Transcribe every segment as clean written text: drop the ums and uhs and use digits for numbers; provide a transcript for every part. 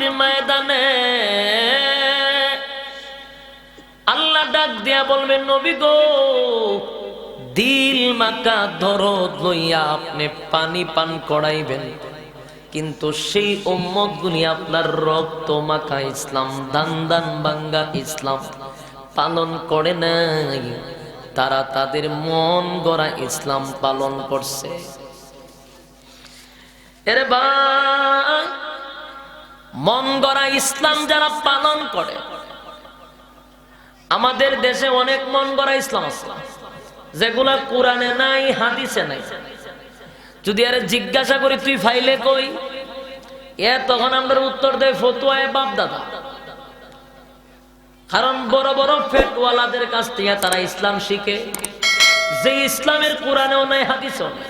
কিয়ামতের ময়দানে আল্লাহ ডাক দিয়া বলবেন, নবী গো, দিল মাকা দরদ লইয়া আপনি পানি পান করাইবেন, কিন্তু সেই উম্মত গুলি আপনার রক্ত মাখা ইসলাম, দান দান বাঙ্গা ইসলাম পালন করে নাই, তারা তাদের মন গড়া ইসলাম পালন করছে। এরে ভাই, মন গড়া ইসলাম যারা পালন করে, আমাদের দেশে অনেক মন গড়া ইসলাম আছে যেগুলা কোরআনে নাই, হাদিসে নাই। যদি আরে জিজ্ঞাসা করি তুই ফাইলে কই, তখন আমরা উত্তর দেয় ফতুয়ায় বাপ দাদা। কারণ বড় বড় ফেটওয়ালাদের কাছ থেকে তারা ইসলাম শিখে, যে ইসলামের কোরআনেও নাই, হাদিসেও নাই।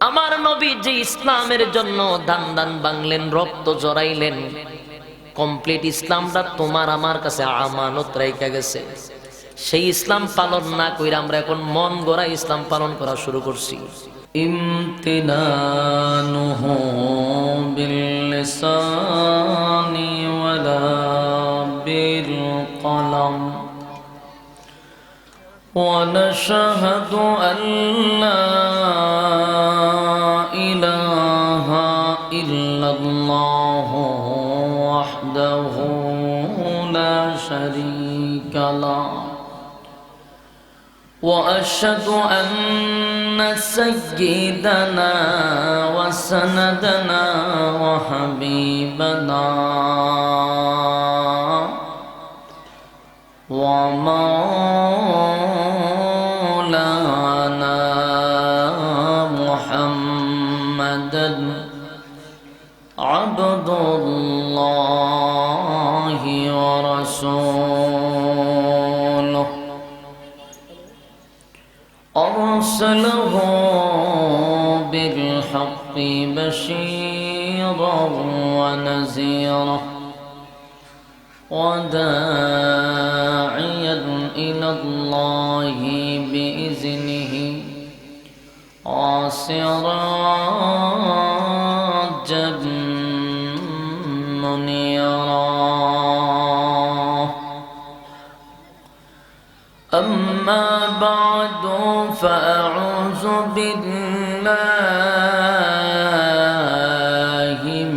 আমার নবী যে ইসলামের জন্য দান দান বাংলেন, রক্ত জড়াইলেন, কমপ্লিট ইসলামটা তোমার আমার কাছে আমানত রাইখা গেছে। সেই ইসলাম পালন না কইরা আমরা এখন মন গড়া ইসলাম পালন করা শুরু করছি। ইমতিনানুহু বিল লিসানি ওয়ালা বিল কলম ওয়া নাশহাদু আল্লা ইলাহা ইল্লাল্লাহু ওয়াহদাহু লা শারীকা লাহু وأشهد أن سيدنا وسندنا وحبيبنا ومولانا محمدا عبد الله ورسوله أرسله بالحق بشيرا ونذيرا وداعيا إلى الله بإذنه وسراجا منيرا. أما بعد فأعوذ بالله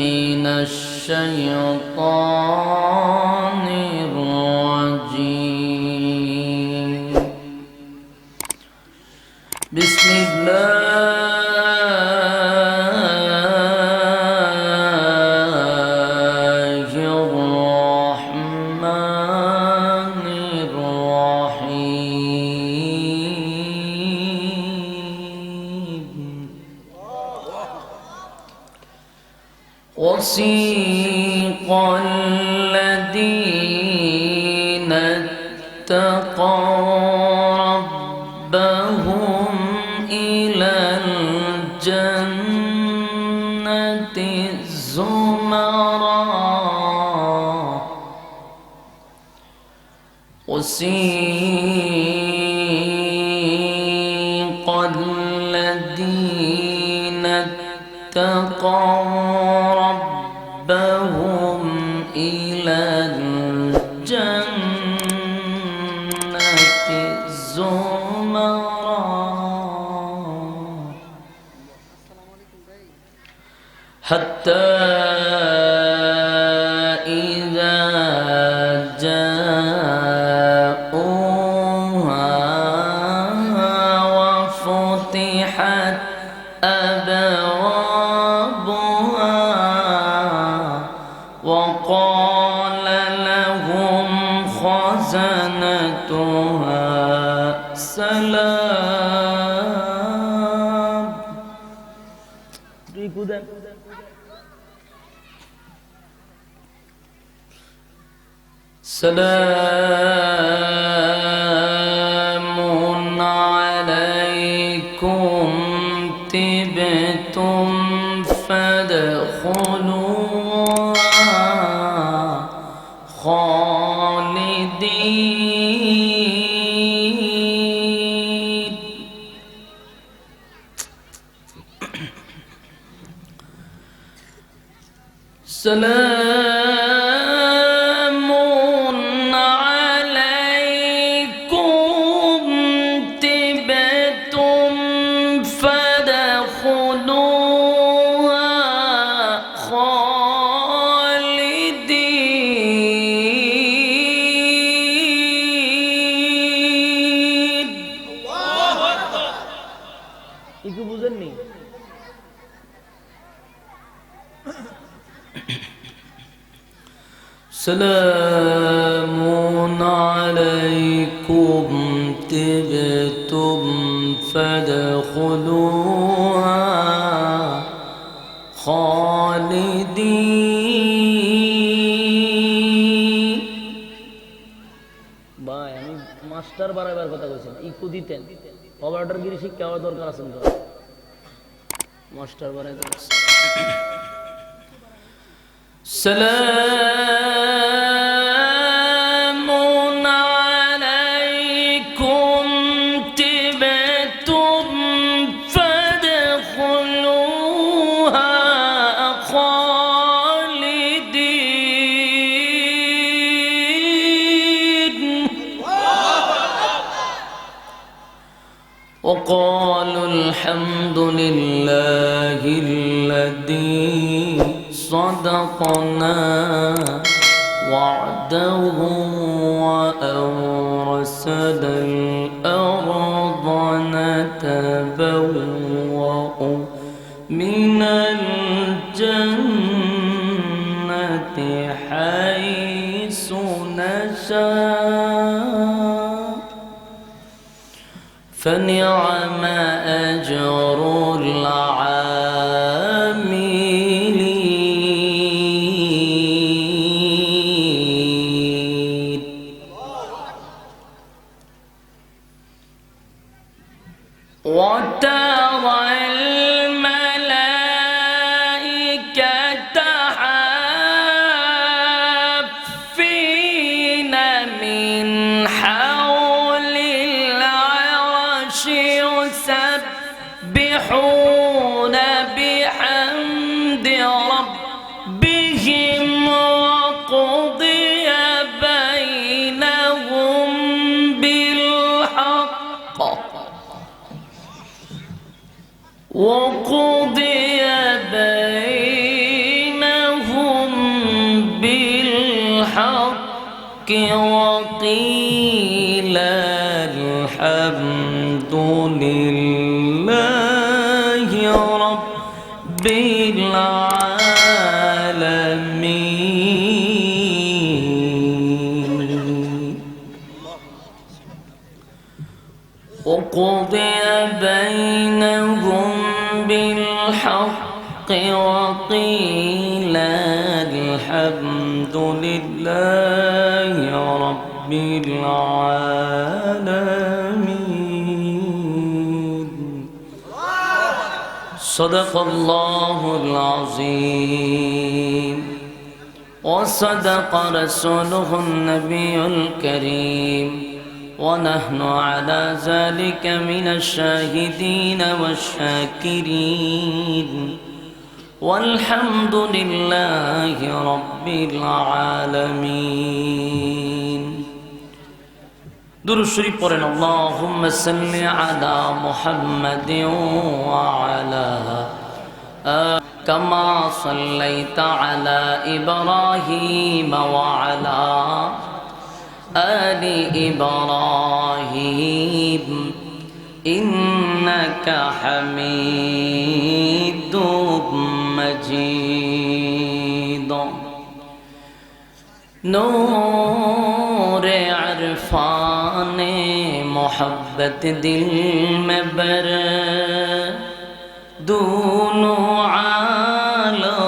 من الشيطان الرجيم. بسم الله الرحمن الرحيم. وسيق الذين اتقوا ربهم إلى الجنة زمرا. وسيق الذين اتقوا ربهم إلى الجنة زمرا حتى إذا جاءوها وفتحت أبوابها وقال لهم خزنتها سلام. سلام عليكم طبتم فادخلوها خالدين. سلام একটু বুঝেননি? سلام عليكم طبتم فادخلوها خالدين ভাই আমি মাস্টার বাড়াবার কথা কইছেন, ইকু দিতেন অপারেটর গিরি শিক্ষা হওয়ার দরকার আছে তো, মাস্টার বাড়াই তো سلام عليكم طبتم فادخلوها خالدين وقالوا الحمد لله الذي صدقنا وعده وأورثنا الأرض نتبوأ من الجنة حيث نشاء فنعم أجر العاملين وترى الملائكة حافين من حول العرش يسبحون بحمد ربهم وقضي بينهم بالحق وقضي بينهم بالحق وقيل الحمد لله رب العالمين وقضي بينهم بالحق وقيل الحمد لله رب العالمين صدق الله العظيم وصدق رسوله النبي الكريم ونحن على ذلك من الشاهدين والشاكرين والحمد لله رب العالمين درود شريف পড়েন اللهم صل على محمد وعلى كما صليت على إبراهيم وعلى آل إبراهيم إنك حميد مجيد نور عرفان محبت دل میں بر دونوں عالم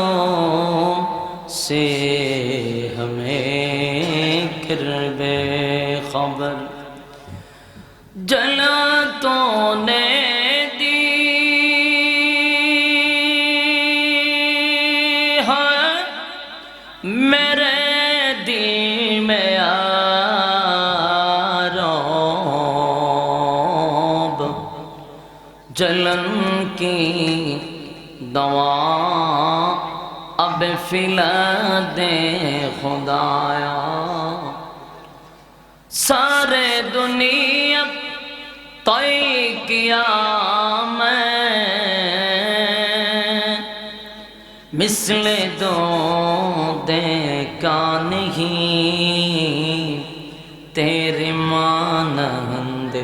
سے ہمیں کرب خبر جلا تو نے دی ہے میرے دل میں آراب جلن کی دوا اب فلا دے خدایا سارے دنیا طے کیا میں مثل دو دیکھا نہیں تیرے مانند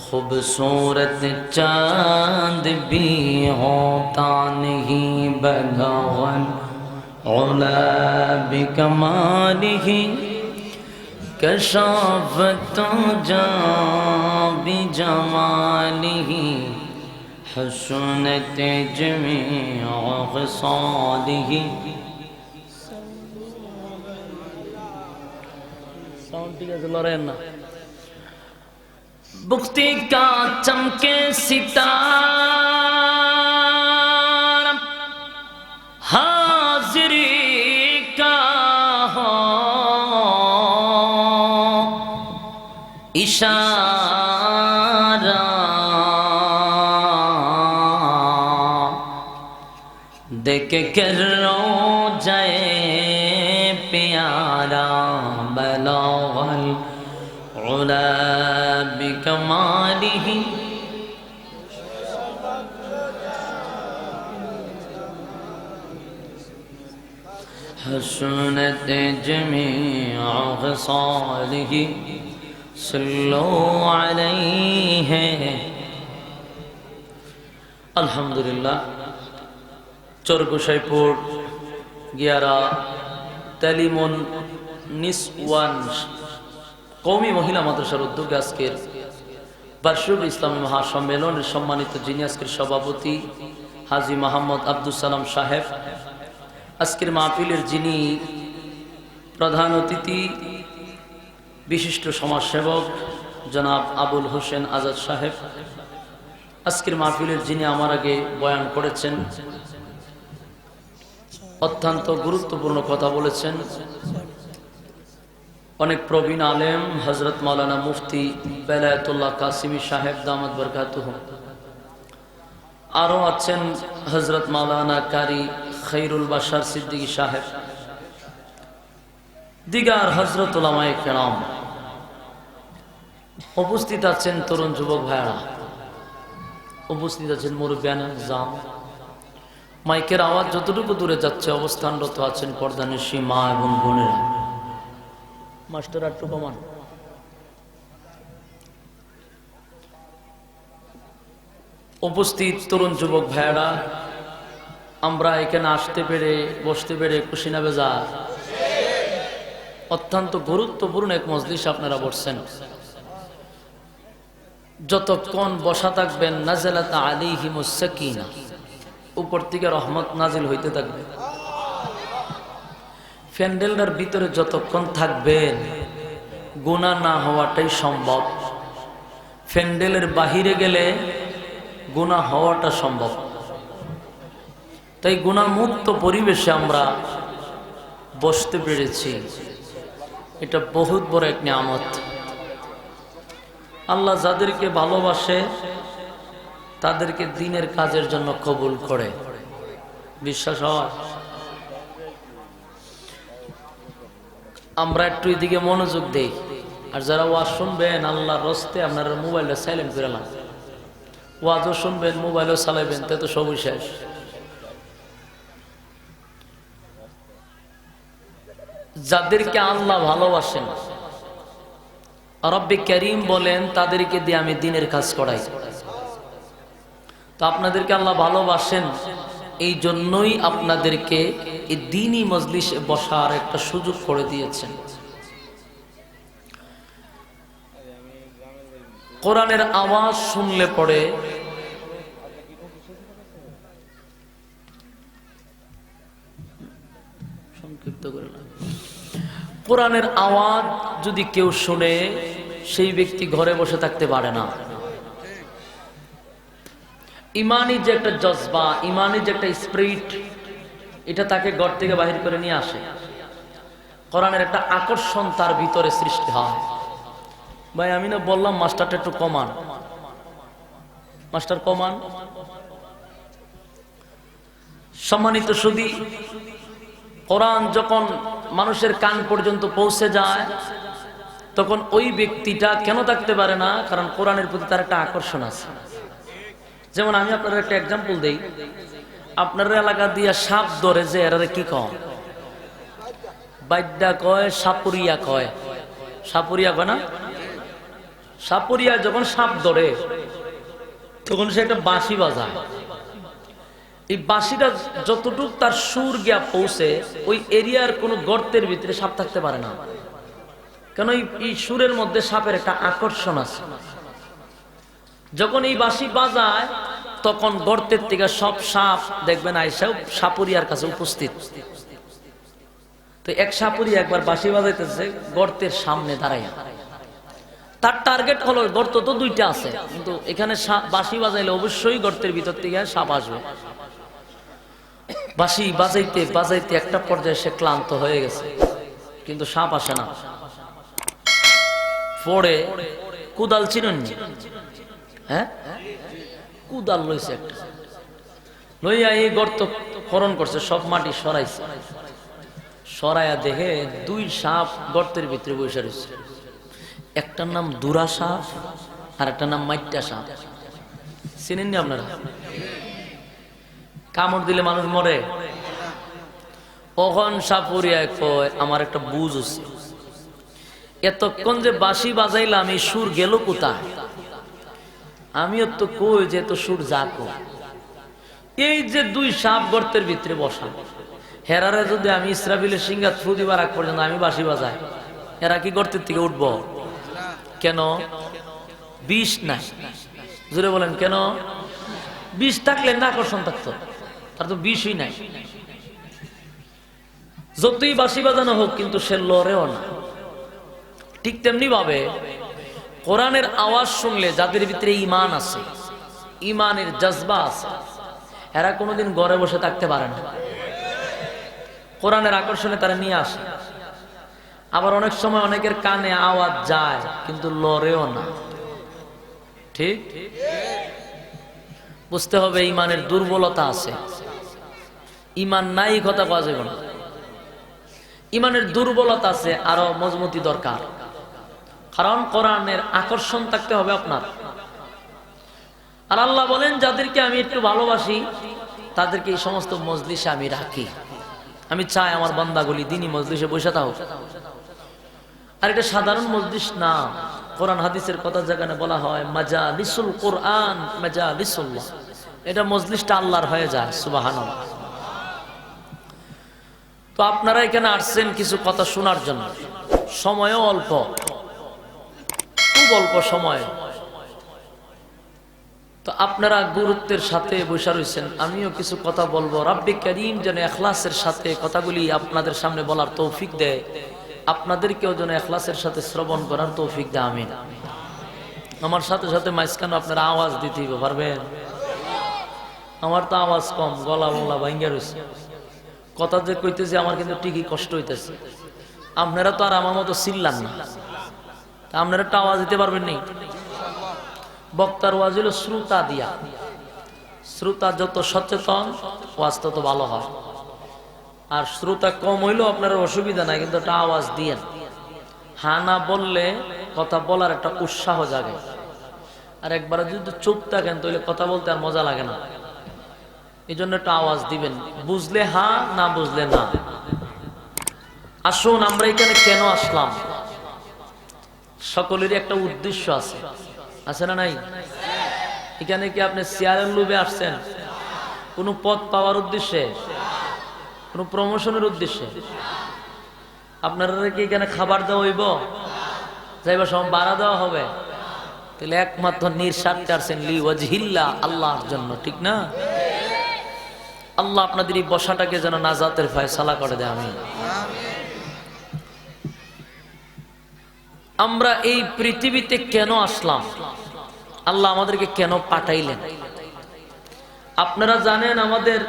खूबसूरत चांद भी होता नहीं बगावन औला बिकमालिही कशाफत जा बिजमालिही हसनत जमीअ ख़िसालिही। साउंड ठीक আছে, লড়েন না। बुख्ती का चमके सितारा हाजिरी का हो इशारा, देख कर रो जाए प्यारा बलागल उला बिकमालिही हसनत जमीअ ख़िसालिही सल्लु अलैहि। अल्हम्दुलिल्लाह। चरगोसाईपुर গিয়ারা তালিমুন নিসওয়ান কওমি মহিলা মাদ্রাসার উদ্যোগে আজকের বার্ষিক ইসলামী মহাসম্মেলনের সম্মানিত যিনি আজকের সভাপতি হাজী মোহাম্মদ আব্দুল সালাম সাহেব, আজকের মাহফিলের যিনি প্রধান অতিথি বিশিষ্ট সমাজসেবক জনাব আবুল হোসেন আজাদ সাহেব, আজকের মাহফিলের যিনি আমার আগে বয়ান করেছেন, অত্যন্ত গুরুত্বপূর্ণ কথা বলেছেন, অনেক প্রবীণ আলেম হযরত মাওলানা মুফতি বেলায়েতুল্লাহ কাসিমি সাহেব দামাত বরকাতুহু, আরও আছেন হযরত মাওলানা কারি খৈরুল বাশার সিদ্দিকী সাহেব, দিগার হযরত উলামায়ে কেরাম, উপস্থিত আছেন তরুণ যুবক ভাইরা, উপস্থিত আছেন মুরব্বিয়ান জাম, মাইকের আওয়াজ যতটুকু দূরে যাচ্ছে অবস্থানরত আছেন পর্দানিশী মা এবং বোনেরা। মাস্টার আটটু কমান। উপস্থিত তরুণ যুবক ভাইয়েরা, আমরা এখানে আসতে পেরে বসতে পেরে খুশি না বেজার? অত্যন্ত গুরুত্বপূর্ণ এক মজলিস আপনারা বসছেন। যতক্ষণ বসা থাকবেন নাযালাত আলাইহিমুস সাকিনা, উপর থেকে রহমত নাজিল হইতে থাকবে। প্যান্ডেলটার ভিতরে যতক্ষণ থাকবেন গুনাহ না হওয়াটাই সম্ভব, প্যান্ডেলের বাহিরে গেলে গুনাহ হওয়াটা সম্ভব। তাই গুনাহমুক্ত পরিবেশে আমরা বসতে পেরেছি, এটা বহুত বড় এক নিয়ামত। আল্লাহ যাদেরকে ভালোবাসে তাদেরকে দ্বীনের কাজের জন্য কবুল করে, বিশ্বাস হয়? আমরা একটু এদিকে মনোযোগ দেই, আর যারা ওয়াজ শুনবেন আল্লাহর রস্তে আপনারা মোবাইলটা সাইলেন্ট করে নেন। ওয়াজও শুনবেন মোবাইলও চালাবেন, তে তো সবই শেষ। যাদেরকে আল্লাহ ভালোবাসেন রব্বে করিম বলেন তাদেরকে দিয়ে আমি দ্বীনের কাজ করাই। তো আপনাদেরকে আল্লাহ ভালোবাসেন, এই জন্যই আপনাদেরকে এই দ্বীনি মজলিসে বসার একটা সুযোগ করে দিয়েছেন। কোরআনের আওয়াজ শুনলে পরে সংক্ষিপ্ত করে না, কোরআনের আওয়াজ যদি কেউ শুনে সেই ব্যক্তি ঘরে বসে থাকতে পারে না। ইমানি যে একটা জজবা, ইমানি যে একটা স্পিরিট, এটা তাকে ঘর থেকে বাহির করে নিয়ে আসে। কোরআনের একটা আকর্ষণ তার ভিতরে সৃষ্টি হয়। ভাই আমি না বললাম মাস্টারটা একটু কমান, মাস্টার কমান। সম্মানিত সুধী, কোরআন যখন মানুষের কান পর্যন্ত পৌঁছে যায় তখন ওই ব্যক্তিটা কেন থাকতে পারে না? কারণ কোরআনের প্রতি তার একটা আকর্ষণ আছে। যেমন আমি আপনার একটা এক্সাম্পল দেই, আপনার এলাকা দিয়া সাপ ধরে যে এরা কি কম বাইডা কয়, সাপুরিয়া কয়, সাপুরিয়া কয় না? সাপুরিয়ায় যখন সাপ ধরে তখন সে একটা বাঁশি বাজায়। এই বাঁশিটা যতটুক তার সুর গিয়া পৌঁছে ওই এরিয়ার কোনো গর্তের ভিতরে সাপ থাকতে পারে না, কেন এই সুরের মধ্যে সাপের একটা আকর্ষণ আছে। যখন এই বাঁশি বাজায় তখন গর্তের থেকে সব সাপ দেখবেন আইসাও সাপুরিয়ার কাছে উপস্থিত। তো এক সাপুরি একবার বাঁশি বাজাইতেছে গর্তের সামনে দাঁড়াইয়া, তার টার্গেট হলো গর্ত তো দুইটা আছে, কিন্তু এখানে বাঁশি বাজাইলে অবশ্যই গর্তের ভিতর থেকে সাপ আসবে। বাঁশি বাজাইতে বাজাইতে একটা পর্যায়ে সে ক্লান্ত হয়ে গেছে, কিন্তু সাপ আসে না। পরে কুদাল চিনেন, হ্যাঁ কুদাল লইছে একটা, লইয়া এই গর্ত খনন করছে, সব মাটি সরাইছে, সরাইয়া দেখে দুই সাপ গর্তের ভিতরে বসে রয়েছে। একটার নাম দুরা সাপ আর একটার নাম মাইট্টা সাপ। চিনেননি আপনারা? কামড় দিলে মানুষ মরে। কখন সাপুরিয়ায় কয় আমার একটা বুঝ আছে, এতক্ষণ যে বাঁশি বাজাইলাম এই সুর গেল কোথায়? আমিও তো কই যে তো সুর যাকো, এই যে দুই সাপ গর্তের ভিতরে বসা, হেরারে যদি আমি ইসরাফিলের সিংহা থ্রু দিবার আগ পর্যন্ত আমি বাঁশি বাজাই, এরা কি গর্তের থেকে উঠবো? কেন? বিষ নাই। জোরে বলেন কেন? বিষ থাকলে না আকর্ষণ থাকতো, তার তো বিষই নাই। যতই বাঁশি বাজানো হোক কিন্তু সে লড়েও না। ঠিক তেমনি ভাবে কোরআনের আওয়াজ শুনলে যাদের ভিতরে ঈমান আছে, ঈমানের জজবা আছে, এরা কোনোদিন ঘরে বসে থাকতে পারে না, কোরআনের আকর্ষণে তারা নিয়ে আসে। আবার অনেক সময় অনেকের কানে আওয়াজ যায় কিন্তু লড়েও না। ঠিক বুঝতে হবে ঈমানের দুর্বলতা আছে। ঈমান নাই কথা পাওয়া যাবে না, ঈমানের দুর্বলতা আছে, আরো মজবুতি দরকার। কারণ কোরআনের আকর্ষণ থাকতে হবে আপনার। আর আল্লাহ বলেন যাদেরকে আমি একটু ভালোবাসি তাদেরকে এই সমস্ত মজলিসে আমি রাখি। আমি চাই আমার বান্দাগুলি দিনই মজলিসে বসে থাকুক। আর এটা সাধারণ মজলিস না, কোরআন হাদিসের কথা যেখানে বলা হয় মাজালিসুল কোরআন মাজালিসুল্লাহ, এটা মজলিসটা আল্লাহর হয়ে যায়। সুবহানাল্লাহ। তো আপনারা এখানে আসছেন কিছু কথা শোনার জন্য, সময়ও অল্প, খুব অল্প সময়। তো আপনারা গুরুত্বের সাথে বসে রয়েছেন, আমিও কিছু কথা বলবো। রাব্বি কারীম যেন ইখলাসের সাথে কথাগুলি আপনাদের সামনে বলার তৌফিক দেয়, আপনাদেরকেও যেন ইখলাসের সাথে শ্রবণ করার তৌফিক দেয়। আমিন। আমার সাথে সাথে মাঝখানে আপনারা আওয়াজ দিতে পারবেন? আমার তো আওয়াজ কম, গলা মোলা ভাঙ্গা রয়েছে, কথা যে কইতেছি আমার কিন্তু ঠিকই কষ্ট হইতেছে। আপনারা তো আর আমার মতো চিল্লান না, আপনারা একটা আওয়াজ দিতে পারবেন নি? বক্তার ওয়াজ হলো শ্রোতা দিয়া, শ্রোতা যত সচেতন ওয়াজ তত ভালো হয়। আর শ্রোতা কম হইলেও আপনার অসুবিধা নাই, কিন্তু একটা আওয়াজ দিয়েন। হ্যাঁ না বললে কথা বলার একটা উৎসাহ জাগে। আর একবার যদি চুপ থাকেন তাহলে কথা বলতে আর মজা লাগে না। এই জন্য একটা আওয়াজ দিবেন, বুঝলে হ্যাঁ, না বুঝলে না। আসুন, আমরা এখানে কেন আসলাম? সকলেরই একটা উদ্দেশ্য আছে, আছে না নাই? এখানে কি আপনি চেয়ারের লোভে আসছেন? কোনো পদ পাওয়ার উদ্দেশ্যে? কোনো প্রমোশনের উদ্দেশ্যে? আপনারা কি এখানে খাবার দেওয়া হইব? যাইবা সময় ভাড়া দেওয়া হবে? তাহলে একমাত্র নিঃস্বার্থে আসছেন লি ওয়াজহিল্লাহ, আল্লাহর জন্য, ঠিক না? আল্লাহ আপনাদের এই বসাটাকে যেন নাজাতের ফয়সালা করে দেয়। আমি আমরা এই পৃথিবীতে কেন আসলাম? আল্লাহ আমাদেরকে কেন পাঠাইলেন? আপনারা জানেন আমাদের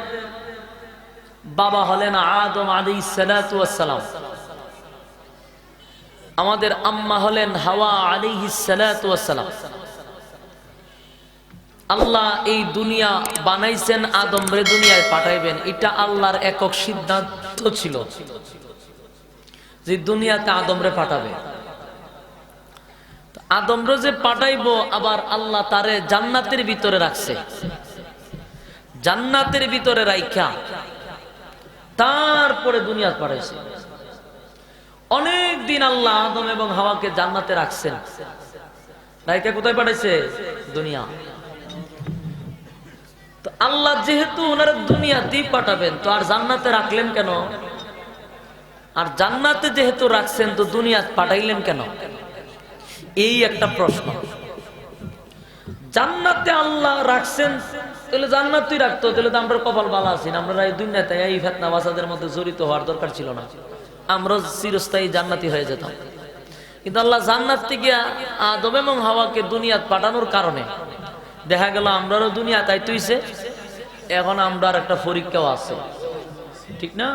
বাবা হলেন আদম আলাইহিস সালাতু ওয়াস সালাম, আমাদের আম্মা হলেন হাওয়া আলাইহিস সালাতু ওয়াস সালাম। আল্লাহ এই দুনিয়া বানাইছেন, আদম রে দুনিয়ায় পাঠাইবেন, এটা আল্লাহর একক সিদ্ধান্ত ছিল যে দুনিয়াতে আদম রে পাঠাবে। আদম রে যে পাঠাইবো, আবার আল্লাহ তারে জান্নাতের ভিতরে রাখছে। জান্নাতের ভিতরে রাইখা তারপরে দুনিয়া পাঠাইছে। অনেক দিন আল্লাহ আদম এবং হাওয়াকে জান্নাতে রাখছেন। রাইকা কোথায় পাঠাইছে? দুনিয়া। তো আল্লাহ যেহেতু ওনারা দুনিয়াতেই পাঠাবেন, তো আর জান্নাতে রাখলেন কেন? আর জান্নাতে যেহেতু রাখছেন, তো দুনিয়া পাঠাইলেন কেন? এই একটা প্রশ্ন। জান্নাতে আল্লাহ রাখছেন, তাহলে জান্নাতই রাখতো, তাহলে তো আমরা কপাল ভালো আছি না। আমরা এই দুনিয়াতে এই ফিতনা বাসাদের মধ্যে জড়িত হওয়ার দরকার ছিল না, আমরা চিরস্থায়ী জান্নাতি হয়ে যেতাম। কিন্তু আল্লাহ জান্নাত থেকে আদম এবং হাওয়াকে দুনিয়াত পাঠানোর কারণে দেখা গেল আমরাও দুনিয়াতে আইতেইছে। এখন আমরা একটা পরীক্ষাও আছে, ঠিক না?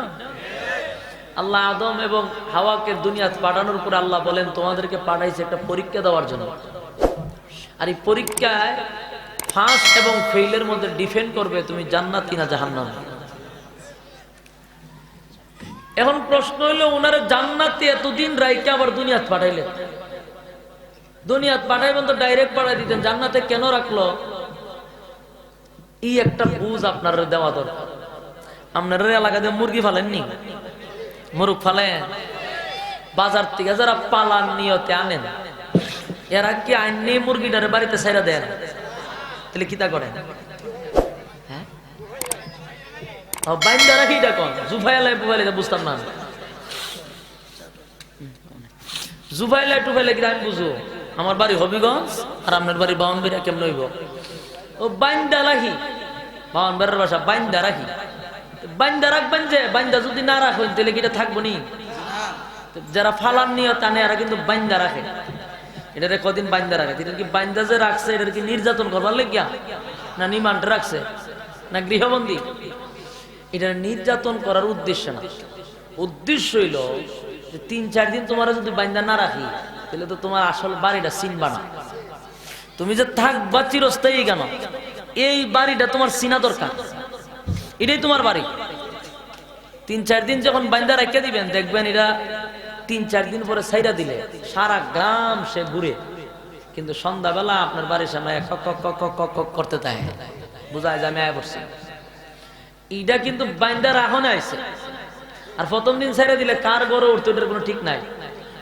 আল্লাহ আদম এবং হাওয়াকে দুনিয়াত পাঠানোর পর আল্লাহ বলেন তোমাদেরকে পাঠাইছে একটা পরীক্ষা দেওয়ার জন্য। আর এই পরীক্ষায় ফার্স্ট এবং ফেইলের মধ্যে ডিফেন্ড করবে তুমি জান্নাতি না জাহান্নামী। এখন প্রশ্ন হইলো, ওনারা জান্নাতি এতদিন রাইকে আবার দুনিয়াত পাঠাইলেন। দুনিয়াত পাঠাইবেন তো ডাইরেক্ট পাঠাই দিতেন, জান্নাতে কেন রাখলো? এই একটা বুঝ আপনার দেওয়া দরকার। আপনার এলাকাতে মুরগি ফালেননি? মুরগ ফালেন? বাজার থেকে যারা পালার নিয়তে আনেন, এরা কি আইন নিয়ে মুরগিটার বাড়িতে ছেড়ে দেন? তাহলে কিতা করেন? হ্যাঁ, বাইন্দা রাখি কোন জুফাইলাই পুফাইলে বুঝতাম না। জুফাইলাই টুফাইলে কি আমি বুঝো? আমার বাড়ি হবিগঞ্জ আর আপনার বাড়ি বাউনবিরা, কেমন হইব? ও বাইন্দা রাখি, বাউনবেড়ার বাসা বাইন্দা রাখি। বাইন্দা রাখবেন যে, বাইন্দা যদি না রাখবেন তাহলে কি এটা থাকবো নি? যারা ফালার নিয়ত আনে এরা কিন্তু বাইন্দা রাখে। এটা কদিন বাইন্দা রাখে? এটা কি বাইন্দা যে রাখছে এটা কি নির্যাতন করবার লেগিয়া, না নিমান্ড রাখছে, না গৃহবন্দী? এটা নির্যাতন করার উদ্দেশ্য না। উদ্দেশ্য হইল যে ৩-৪ দিন তোমার যদি বাইন্দা না রাখি, তাহলে তো তোমার আসল বাড়িটা চিনবা না। তুমি যে থাকবা চিরস্থায়ী কেন, এই বাড়িটা তোমার চিনা দরকার। এটাই তোমার বাড়ি। ৩-৪ দিন যখন বাইন্দা রেখে দিবেন, দেখবেন এরা ৩-৪ দিন পরে ছাইরা দিলে সারা গ্রাম সে ঘুরে, কিন্তু সন্ধ্যাবেলা আপনার বাড়ির সামনে করতে থাকে, বুঝায় যে আমি আয় পড়ছি। এইটা কিন্তু বাইন্দা রাখনে আইছে। আর প্রথম দিন ছাইরা দিলে কার গড়ে উঠতো এটার কোনো ঠিক নাই,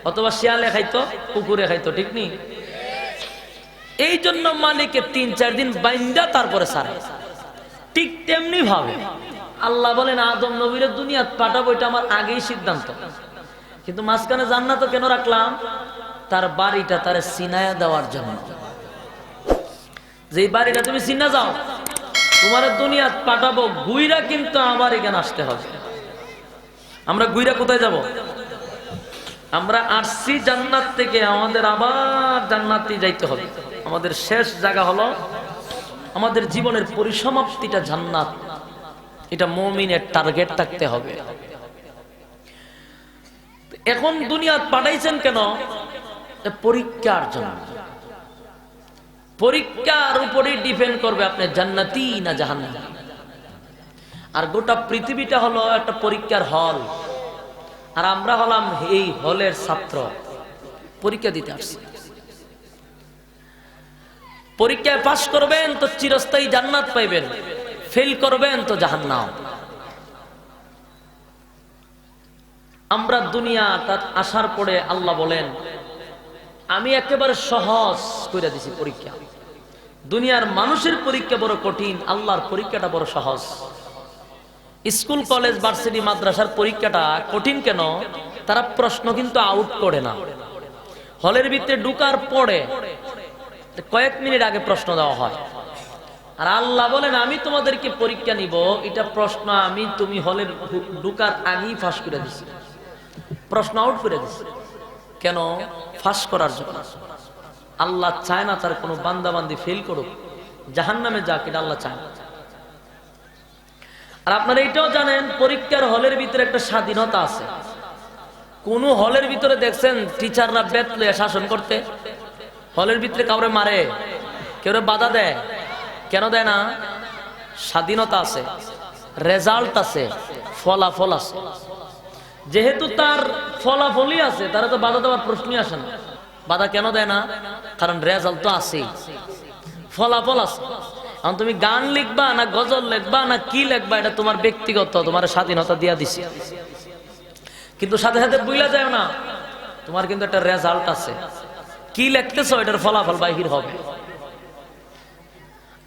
অথবা শিয়ালে খাইতো, কুকুরে খাইতো, ঠিক নেই? এই জন্য মালিকের ৩-৪ দিন বাইন্দা তারপরে সারে। ঠিক তেমনি ভাবে আল্লাহ বলেন আদম নবীর দুনিয়াত পাঠাবো, এটা আমার আগেই সিদ্ধান্ত। কিন্তু মাঝখানে জান্নাত কেন রাখলাম? তার বাড়িটা তার সিনায়া দেওয়ার জন্য। যে বাড়িটা তুমি সিনা যাও, তোমার দুনিয়াত পাঠাবো, গুইরা কিন্তু আবার এখানে আসতে হবে। আমরা গুইরা কোথায় যাব? আমরা আসছি জান্নাত থেকে, আমাদের আবার জান্নাতে যাইতে হবে। আমাদের শেষ জায়গা হলো, আমাদের জীবনের পরিসমাপ্তিটা জান্নাত। এটা মুমিনের টার্গেট থাকতে হবে। এখন দুনিয়াত পাঠাইছেন কেন? পরীক্ষার জন্য। পরীক্ষার উপরে ডিপেন্ড করবে আপনি জান্নাতি না জাহান্নামী। আর গোটা পৃথিবীটা হলো একটা পরীক্ষার হল, আর আমরা হলাম এই হলের ছাত্র, পরীক্ষা দিতে আসছি। পরীক্ষায় পাস করবেন তো চিরস্থায়ী জান্নাত পাইবেন, ফেল করবেন তো জাহান্নাম। আমরা দুনিয়াতে আসার পরে আল্লাহ বলেন আমি একেবারে সহজ করে দিছি পরীক্ষা। দুনিয়ার মানুষের পরীক্ষা বড় কঠিন, আল্লাহর পরীক্ষাটা বড় সহজ। স্কুল কলেজ ভার্সিটি মাদ্রাসার পরীক্ষাটা কঠিন কেন? তারা প্রশ্ন কিন্তু আউট করে না। হলের ভিতরে ঢুকার পরে কয়েক মিনিট আগে প্রশ্ন দেওয়া হয়। আর আল্লাহ বলেন আমি তোমাদেরকে পরীক্ষা নিব, এটা প্রশ্ন আমি তুমি হলের ঢুকার আগেই ফাঁস করে দিছি, প্রশ্ন আউট করে দিছি। কেন? ফাঁস করার জন্য। আল্লাহ চায় না তার কোনো বান্দাবান্দি ফেল করুক, জাহান্নামে যাক, এটা আল্লাহ চায় না। আর আপনারা এটাও জানেন পরীক্ষার হলের ভিতরে একটা স্বাধীনতা আছে। কোন হলের ভিতরে দেখছেন টিচাররা বেত লয়ে শাসন করতে? হলের ভিতরে কাউরে মারে, কেউ বাধা দেয়? কেন দেয় না? স্বাধীনতা আছে, রেজাল্ট আছে, ফলাফল আছে। যেহেতু তার ফলাফলই আছে, তারা তো বাধা দেওয়ার প্রশ্নই আসে না। বাধা কেন দেয় না? কারণ রেজাল্ট তো আছেই, ফলাফল আছে। এখন তুমি গান লিখবা না গজল লিখবা না কি লিখবা, এটা তোমার ব্যক্তিগত, তোমার স্বাধীনতা দিয়া দিছে। কিন্তু সাথে সাথে বুঝলা যায় না তোমার কিন্তু একটা রেজাল্ট আছে। কি লিখতেছো এটার ফলাফল বাহির হবে।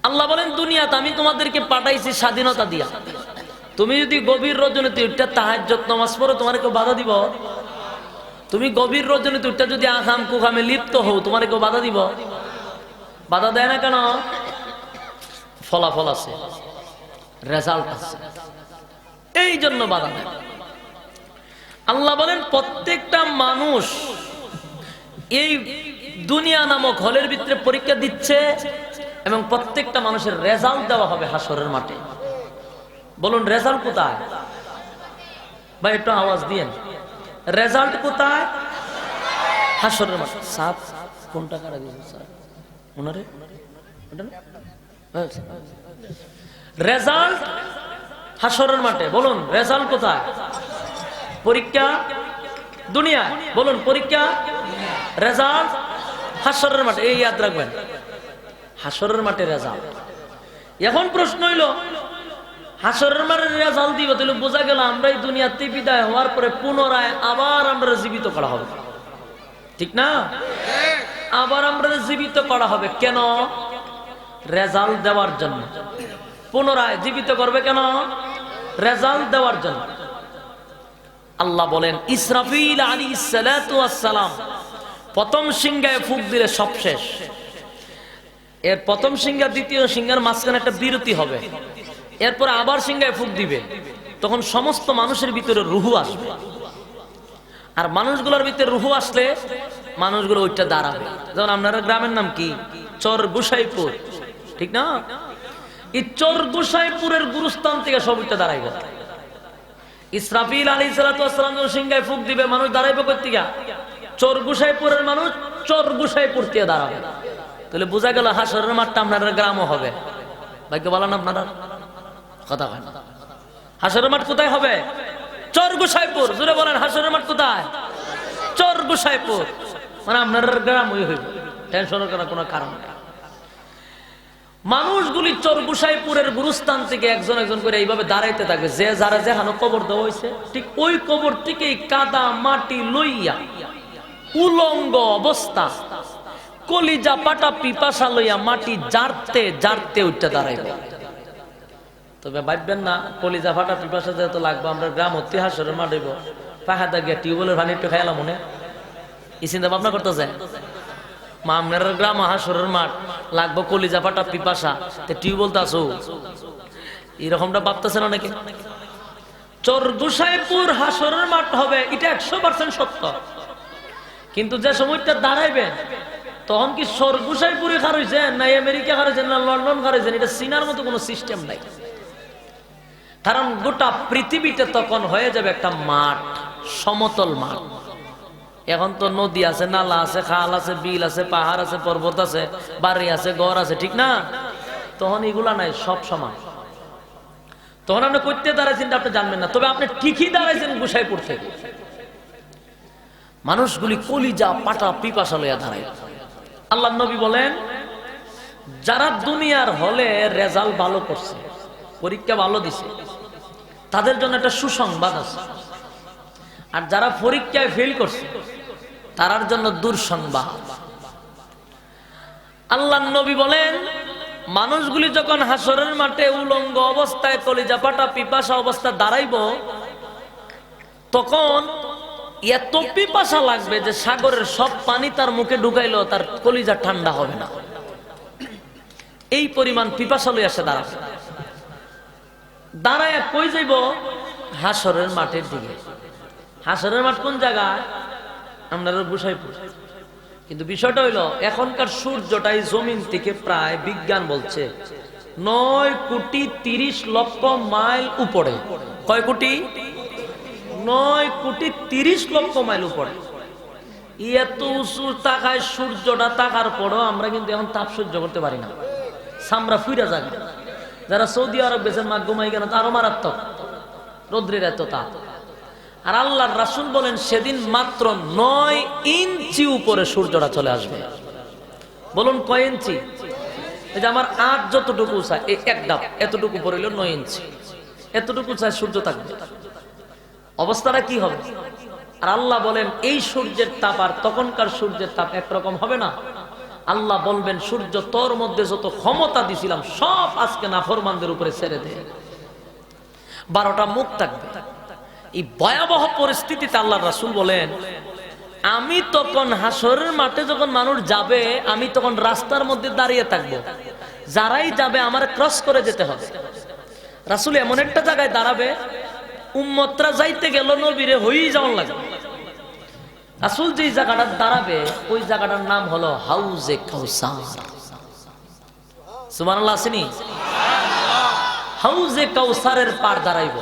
আল্লাহ বলেন দুনিয়াতে আমি তোমাদেরকে পাঠাইছি স্বাধীনতা দিয়া। তুমি যদি গভীর রজনীতে উঠটা তাহাজ্জুদ নামাজ পড়ো, তোমার কেউ বাধা দিব? তুমি গভীর রজনীতে উঠটা যদি আকাম কুকামে লিপ্ত হও, তোমার কেউ বাধা দিব? বাধা দেয় না কেন? ফলাফল আছে, রেজাল্ট আছে, এই জন্য বাধা দেয়। আল্লাহ বলেন প্রত্যেকটা মানুষ এই দুনিয়া নামক হলের ভিতরে পরীক্ষা দিচ্ছে এবং প্রত্যেকটা মানুষের রেজাল্ট দেওয়া হবে হাসরের মাঠে। বলুন রেজাল্ট কোথায়? ভাই একটু আওয়াজ দিয়েন, রেজাল্ট কোথায়? হাসরের মাঠে। সাপ কোনটা কারা দিয়েছে স্যার? ওনারে রেজাল্ট হাসরের মাঠে। বলুন রেজাল্ট কোথায়? পরীক্ষা দুনিয়া। বলুন পরীক্ষা, রেজাল্ট হাসরের মাঠে। এই ইয়াদ রাখবেন, হাসরের মাঠে রেজাল্ট। এখন প্রশ্ন হইল হাসরের মাঠে রেজাল্ট দিব, তাহলে বোঝা গেল আমরা এই দুনিয়াতে বিদায় হওয়ার পরে পুনরায় আবার আমরা জীবিত করা হবে, ঠিক না? আবার আমরা জীবিত করা হবে কেন? রেজাল্ট দেওয়ার জন্য। পুনরায় জীবিত করবে কেন? রেজাল্ট দেওয়ার জন্য। আল্লাহ বলেন ইসরাফিল আলাইহিস সালাতু ওয়াস সালাম প্রথম সিংহায় ফুঁক দিলে সব শেষ। এর প্রথম সিংহা দ্বিতীয় সিংহার মাঝখানে একটা বিরতি হবে, এরপর আবার সিংহায় ফুঁক দিবে, তখন সমস্ত মানুষের ভিতরে রুহু আসবে। আর মানুষগুলোর ভিতরে রুহু আসলে মানুষগুলো ওইটা দাঁড়াবে। যেমন আপনারা গ্রামের নাম কি? চর গুসাইপুর, ঠিক না? এই চর গুসাইপুরের গুরুস্থান থেকে সব ওইটা দাঁড়াইবে। ইসরাফিল আলাইহিস সালাতু ওয়াস সালাম যখন সিংহায় ফুঁক দিবে, মানুষ দাঁড়াইবে কই থেকে? চর গুসাইপুরের মানুষ চর গুসাইপুর থেকে দাঁড়াবে। তাহলে বোঝা গেল হাসরের মাঠটা আপনার গ্রামও হবে। ভাগ্য বলেন আপনারা কথা হয় না। হাসরের মাঠ কোথায় হবে? চর গুসাইপুর। জোরে বলেন হাসরের মাঠ কোথায়? চর গুসাইপুর। মানে আপনার গ্রামই হইবে, টেনশন করার কোনো কারণ নেই। মানুষগুলি চর গুসাইপুরের গুরুস্থান থেকে একজন একজন করে এইভাবে দাঁড়াইতে থাকবে। যে যারা যেখানে কবর দেওয়া হয়েছে ঠিক ওই কবর থেকেই কাদা মাটি লইয়া উলঙ্গ অবস্থা কলিজা পাটা পিপাসা লইয়া মাটি জারতে জারতে উঠতে দাঁড়াইবে। তবে ভাববেন না কলিজা ফাটা পিপাসা যেহেতু লাগবে, আমরা গ্রাম হতে হাসরের মাঠ হইব, পাহাড়া গিয়ে টিউবওয়েলের পানি একটু খাইলাম মনে এই চিন্তা ভাবনা করতেছে। মামনার গ্রাম হাসরের মাঠ লাগবো কলিজা ফাটা পিপাসা, টিউবওয়েল তো আসো, এরকমটা ভাবতেছেন অনেকে। চর গুসাইপুর হাসরের মাঠ হবে, এটা 100% সত্য। কিন্তু যে সময়টা দাঁড়াইবে তখন কি চর গুসাইপুরে খারইছেন না আমেরিকা খারইছেন না লন্ডন খারইছেন, এটা চিনার মতো কোনো সিস্টেম নাই। কারণ গোটা পৃথিবীতে তখন হয়ে যাবে একটা মাঠ, সমতল মাঠ। এখন তো নদী আছে, নালা আছে, খাল আছে, বিল আছে, পাহাড় আছে, পর্বত আছে, বাড়ি আছে, ঘর আছে, ঠিক না? তখন এগুলা নাই, সব সমান। তখন আপনি করতে দাঁড়াইছেন আপনি জানবেন না, তবে আপনি ঠিকই দাঁড়াইছেন গুসাইপুর থেকে। মানুষগুলি কলিজা পাটা পিপাসা লইয়া দাঁড়ায়। আল্লাহ নবী বলেন যারা দুনিয়ার হলে রেজাল্ট ভালো করছে, পরীক্ষা ভালো দিছে, তাদের জন্য একটা সুসংবাদ আছে। আর যারা পরীক্ষায় ফেল করছে তার জন্য দুঃসংবাদ। আল্লাহ নবী বলেন মানুষগুলি যখন হাসরের মাঠে উলঙ্গ অবস্থায় কলিজা পাটা পিপাসা অবস্থা দাঁড়াইব, তখন এত পিপাসা লাগবে যে সাগরের সব পানি তার মুখে ঢুকাইলেও তার কলিজা ঠান্ডা হবে না, এই পরিমাণ পিপাসা লইয়া সে দাঁড়াবে। দাঁড়ায় কই যাইব? হাসরের মাঠের দিকে। হাসরের মাঠ কোন জায়গায়? আপনারা গুসাইপুর। কিন্তু বিষয়টা হইল এখনকার সূর্যটাই জমিন থেকে প্রায় বিজ্ঞান বলছে 9,30,00,000 মাইল উপরে। কয় কোটি? 9,30,00,000 মাইল উপরে। এত উঁচু তাকায় সূর্যটা তাকার পরও আমরা কিন্তু এখন তাপ সহ্য করতে পারি না, সামরা ফুইরা যাবে। যারা সৌদি আরব গেছেন মা ঘুমাই কেন, তারও মারাত্মক রৌদ্রের এত তাপ। আর আল্লাহর রাসূল বলেন সেদিন মাত্র 9 ইঞ্চি উপরে সূর্যটা চলে আসবে। বলুন কয় ইঞ্চি? এই যে আমার 8 যতটুকু চাই, এই এক ডাব এতটুকু উপরে হইল 9 ইঞ্চি, এতটুকু চাই সূর্য থাকবে। অবস্থাটা কি হবে? আর আল্লাহ বলেন এই সূর্যের তাপ আর তখনকার সূর্যের তাপ একরকম হবে না। আল্লাহ বলবেন সূর্য তোর মধ্যে যত ক্ষমতা দিছিলাম সব আজকে নাফরমানদের উপরে ছেড়ে দে। 12টা মুখ থাকবে। এই ভয়াবহ পরিস্থিতিতে আল্লাহর রাসূল বলেন আমি তখন হাসরের মাঠে যখন মানুষ যাবে আমি তখন রাস্তার মধ্যে দাঁড়িয়ে থাকবো, যারাই যাবে আমার ক্রস করে যেতে হবে। রাসূল এমন একটা জায়গায় দাঁড়াবে উম্মতরা যাইতে গেল নবীরে হয়েই যাওয়ার লাগবে। রাসূল যে জায়গাটা দাঁড়াবে ওই জায়গাটার নাম হলো হাউজে কাউসার। সুবহানাল্লাহ আসেনি? হাউজে কাউসারের পার দাঁড়াইব।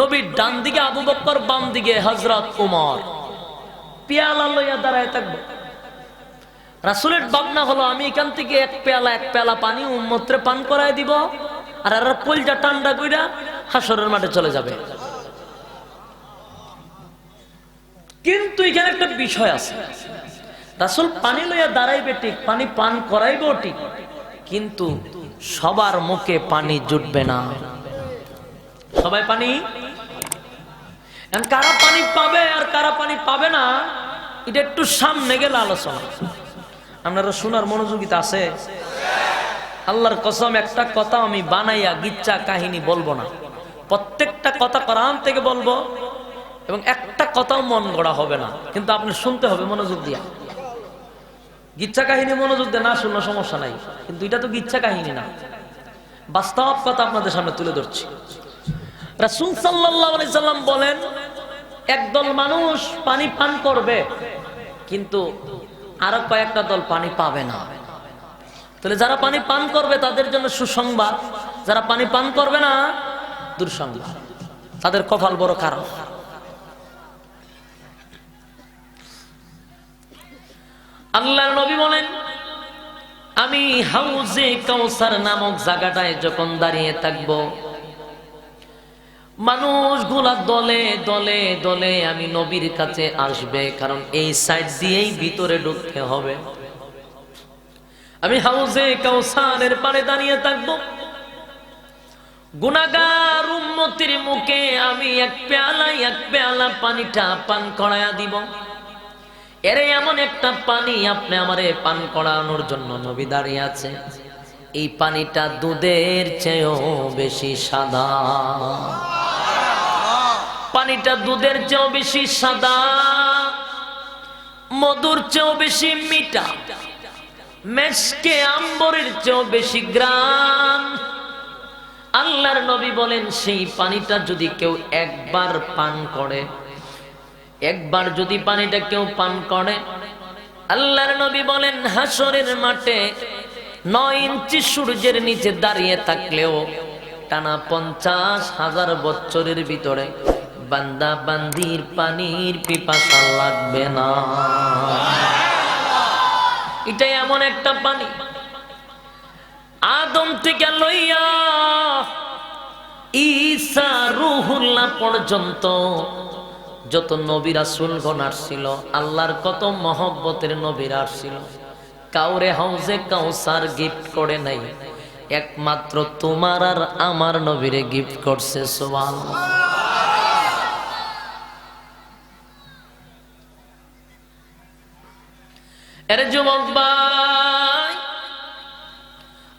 নবীর ডান দিকে আবু বকর, বাম দিকে হযরত ওমর পেয়ালা লইয়া দাঁড়ায় থাকবো। রাসূলের ভাবনা হলো আমি এখান থেকে এক পেয়ালা পানি উম্মতরে পান করায় দিব আর এরা পলটা ঠান্ডা কইরা হাসরের মাঠে চলে যাবে। কিন্তু এখানে একটা বিষয় আছে, রাসূল পানি লইয়া দাঁড়াইবে ঠিক, পানি পান করাইবো ঠিক, কিন্তু সবার মুখে পানি জুটবে না। সবাই পানি, কারা পানি পাবে আর কারা পানি পাবে না এটা একটু সামনে গেলে আলোচনা। আপনারা শোনার মনোযোগিতা আছে? আল্লাহর কসম একটা কথা আমি বানাইয়া গিচ্ছা কাহিনী বলবো না, প্রত্যেকটা কথা কোরআন থেকে বলবো এবং একটা কথাও মন গড়া হবে না, কিন্তু আপনি শুনতে হবে মনোযোগ দিয়া। গিচ্ছা কাহিনী মনোযোগ দিয়ে না শুনলে সমস্যা নাই, কিন্তু এটা তো গিচ্ছা কাহিনী না, বাস্তব কথা আপনাদের সামনে তুলে ধরছি। রাসূল সাল্লাল্লাহু আলাইহি সাল্লাম বলেন একদল মানুষ পানি পান করবে কিন্তু আরো কয়েকটা দল পানি পাবে না। তাহলে যারা পানি পান করবে তাদের জন্য সুসংবাদ, যারা পানি পান করবে না দুঃসংবাদ, তাদের কপাল বড় খারাপ। আল্লাহর নবী বলেন আমি হাউজে কাউসার নামক জায়গাটায় যখন দাঁড়িয়ে থাকবো মানুষগুলা দলে দলে দলে আমি নবীর কাছে আসবে, কারণ এই সাইড দিয়েই ভিতরে ঢুকতে হবে। আমি হাউজে কাউসারের পারে দাঁড়িয়ে থাকবো, গুনাহগার উম্মতের মুখে আমি এক পেয়ালা পানিটা পান করায়া দিব। এরে এমন একটা পানি আপনি আমারে পান করানোর জন্য নবী দাঁড়িয়ে আছে, এই পানিটা দুধের চেয়েও বেশি সাদা, পানিটা দুধের চেয়েও বেশি সাদা, মধুর চেয়েও বেশি মিঠা, মেশকে আম্বরের চেয়েও বেশি গ্রাম। আল্লাহর নবী বলেন সেই পানিটা যদি কেউ একবার পান করে, একবার যদি পানিটা কেউ পান করে, আল্লাহর নবী বলেন হাসরের মাঠে 9 ইঞ্চি সূর্যের নিচে দাঁড়িয়ে থাকলেও টানা 50,000 বছরের ভিতরে বান্দা বান্দির পানির পিপাসা লাগবে না। এটা এমন একটা পানি আদম থেকে লইয়া ঈসা রূহুল্লাহ পর্যন্ত যত নবী রাসূলগণ আসছিল, আল্লাহর কত মহব্বতের নবীরা আসছিল, কাউরে হাউজে কাউসার গিফট করে নাই, একমাত্র তোমার আর আমার নবীরে গিফট করছে। সুবহানাল্লাহ। আরে যুবক ভাই,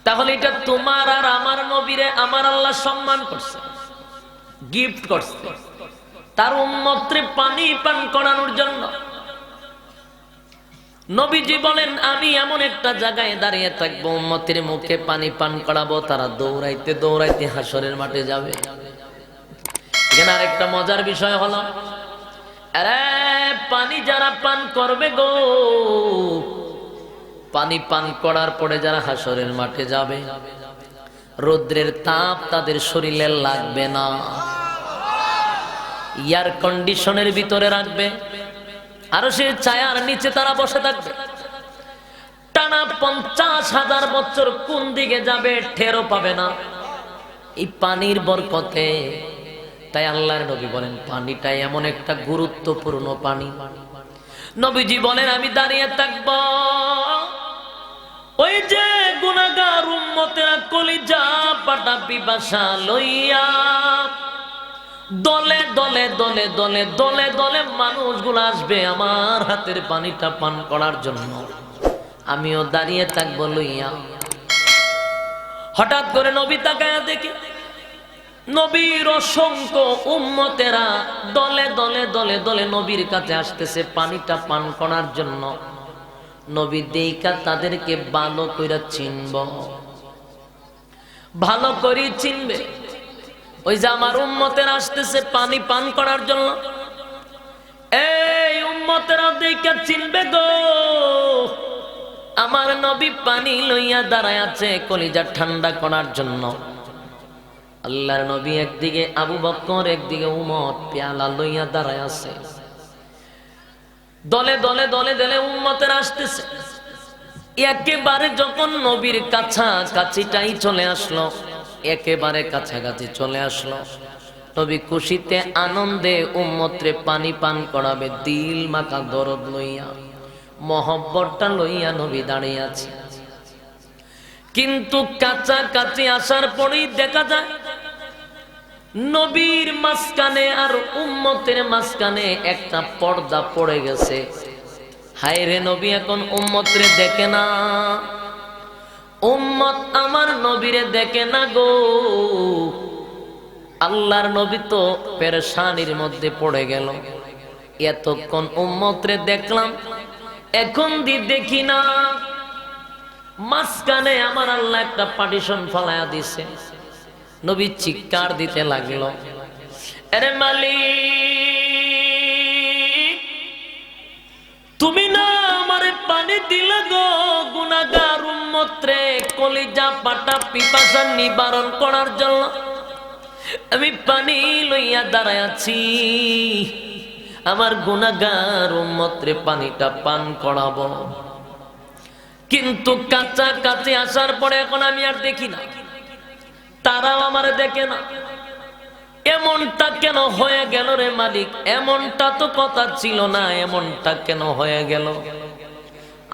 তাহলে এটা তোমার আর আমার নবীরে আমার আল্লাহ সম্মান করছে, গিফট করছে তার উম্মতরে পানি পান করানোর জন্য। নবীজি বলেন আমি এমন একটা জায়গায় দাঁড়িয়ে থাকবো, উম্মতের মুখে পানি পান করাবো, তারা দৌড়াইতে দৌড়াইতে হাসরের মাঠে যাবে। এখানে আরেকটা মজার বিষয় হলো, আরে পানি যারা পান করবে গো, পানি পান করার পরে যারা হাসরের মাঠে যাবে, রৌদ্রের তাপ তাদের শরীরে লাগবে না, এয়ার কন্ডিশনের ভিতরে রাখবে, আর সে ছায়ার নিচে তারা বসে থাকবে। টানা 50,000 বছর কোন দিকে যাবে টেরও পাবে না এই পানির বরকতে। তাই আল্লাহর নবী বলেন পানিটা এমন একটা গুরুত্বপূর্ণ পানি। নবীজি বলেন আমি দাঁড়িয়ে থাকব, ওই যে গুনাহগার উম্মতেরা কলিজা পাটা পিপাসা লইয়া দলে দলে দলে দলে দলে দলে মানুষগুলো আসবে আমার হাতের পানিটা পান করার জন্য। আমিও দাঁড়িয়ে থাকবো লইয়া। হঠাৎ করে নবী তাকায়া দেখি নবীর অসংখ্য উম্মতেরা দলে দলে দলে দলে নবীর কাছে আসতেছে পানিটা পান করার জন্য। নবী দেইকা তাদেরকে ভালো করে চিনব, ভালো করে চিনবে। ওই যে আমার উম্মতেরা আসতেছে পানি পান করার জন্য, এই উম্মতেরা দেইকা চিনবে গো আমার নবী পানি লইয়া দাঁড়ায় আছে কলিজা ঠান্ডা করার জন্য। আল্লাহর নবী একদিকে আবু বকর, একদিকে উমর পেয়ালা লইয়া দাঁড়ায় আছে। দলে দলে দলে দলে উম্মতের আসতেছে। একেবারে যখন নবীর কাছাকাছিটাই চলে আসলো, একেবারে কাছাকাছি চলে আসলো, নবী খুশিতে আনন্দে উম্মতরে পানি পান করাবে দিল মাখা দরদ লইয়া, মহব্বতটা লইয়া নবী দাঁড়িয়ে আছে। কিন্তু কাছাকাছি আসার পরেই দেখা যায় নবীর মাঝখানে আর উম্মতের মাঝখানে একটা পর্দা পড়ে গেছে। হায় রে, নবী এখন উম্মতরে দেখে না, উম্মত আমার নবীরে দেখে না গো। আল্লাহর নবী তো পেরেশানির মধ্যে পড়ে গেল। এতক্ষণ উম্মতরে দেখলাম, এখন দেখি না। মাঝখানে আমার আল্লাহ একটা পার্টিশন ফলায়া দিছে। নবী চিৎকার দিতে লাগলো, আরে মালিক, তুমি না আমারে পানি দিলে গো গুনাহগার উম্মতরে কলিজা পাটা পিপাসা নিবারণ করার জন্য। আমি পানি লইয়া দাঁড়ায় আছি, আমার গুনাহগার উম্মতরে পানিটা পান করাবো। কিন্তু কাছাকাছি আসার পরে এখন আমি আর দেখি না, তারাও আমারে দেখে না। এমনটা কেন হয়ে গেল রে মালিক? এমনটা তো কথা ছিল না, এমনটা কেন হয়ে গেল?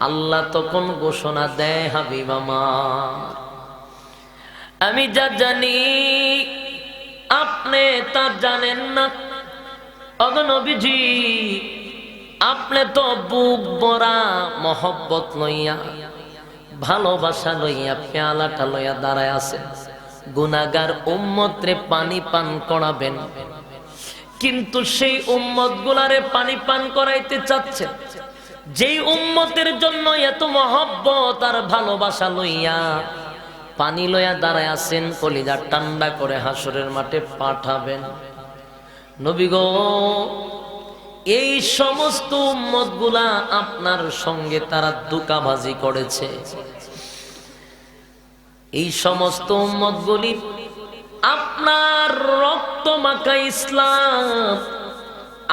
আল্লাহ তখন ঘোষণা দেয়, হাবিব আমার, আমি যা জানি আপনি তা জানেন না। ওগো নবীজি, আপনি তো বুক ভরা মহব্বত লইয়া, ভালোবাসা লইয়া পেয়ালাটা লইয়া দাঁড়ায় আছেন, গুনাহগার উম্মতরে পানি পান করাবেন। কিন্তু সেই উম্মত গুলারে পানি পান করাইতে চাচ্ছেন যেই উম্মতের জন্য এত মহব্বত আর ভালোবাসা লইয়া পানি লইয়া দাঁড়ায় আছেন, কলিজা ঠান্ডা করে হাসরের মাঠে পাঠাবেন। নবী গো, এই সমস্ত উম্মত গুলা আপনার সঙ্গে তারা ধোঁকাবাজি করেছে। এই সমস্ত উম্মত গুলি আপনার রক্ত মাখা ইসলাম,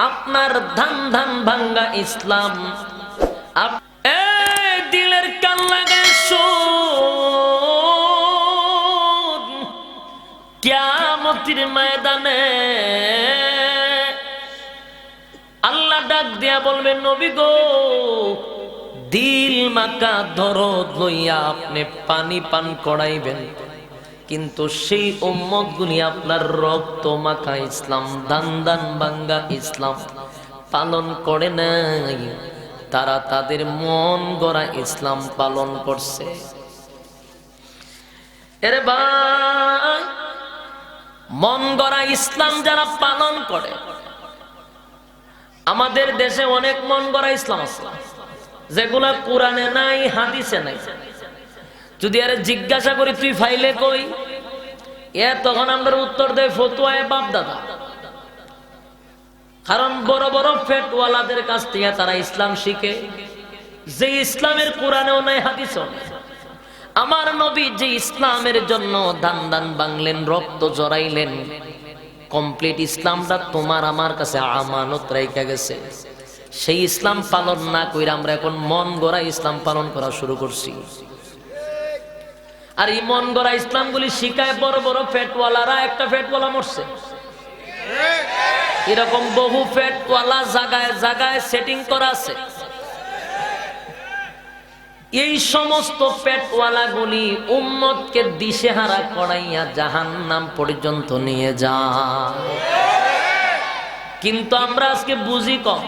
আপনার ধান ধান ভাঙ্গা ইসলাম, দিলের কান লাগায় শোন, কিয়ামতের ময়দানে আল্লাহ ডাক দিয়া বলবেন, নবী গো, দিল মাকা দরদ লইয়া আপনি পানি পান করাইবেন, কিন্তু সেই উম্মত গুলি আপনার রক্ত মাখা ইসলাম, দান দান ভাঙ্গা ইসলাম পালন করে নাই, তারা তাদের মন গড়া ইসলাম পালন করছে। এরে ভাই, মন গড়া ইসলাম যারা পালন করে, আমাদের দেশে অনেক মন গড়া ইসলাম আছে যেগুলা কোরআনে নাই, হাদিসে নাই। যদি আরে জিজ্ঞাসা করি তুই ফাইলে কই, তখন আমরা উত্তর দেয় ফতুয়ায় বাপ দাদা। কারণ বড় বড় ফেটওয়ালাদের কাছ থেকে তারা ইসলাম শিখে, যে ইসলামের কোরআনেও নাই, হাদিসেও নাই। আমার নবী যে ইসলামের জন্য দান দান বাংলেন, রক্ত জড়াইলেন, কমপ্লিট ইসলামটা তোমার আমার কাছে আমানত রাইখা গেছে। সেই ইসলাম পালন না কইরা আমরা এখন মন গড়া ইসলাম পালন করা শুরু করছি। আর এই মন গড়া ইসলাম গুলি শিখায় বড় বড় ফেটওয়ালারা। একটা ফেটওয়ালা মরছে, এরকম বহু ফেটওয়ালা জায়গায় জায়গায় সেটিং করা আছে। এই সমস্ত পেটওয়ালা গুলি উম্মতকে দিশেহারা করাইয়া জাহান্নাম পর্যন্ত নিয়ে যায়। কিন্তু আমরা আজকে বুঝি কম,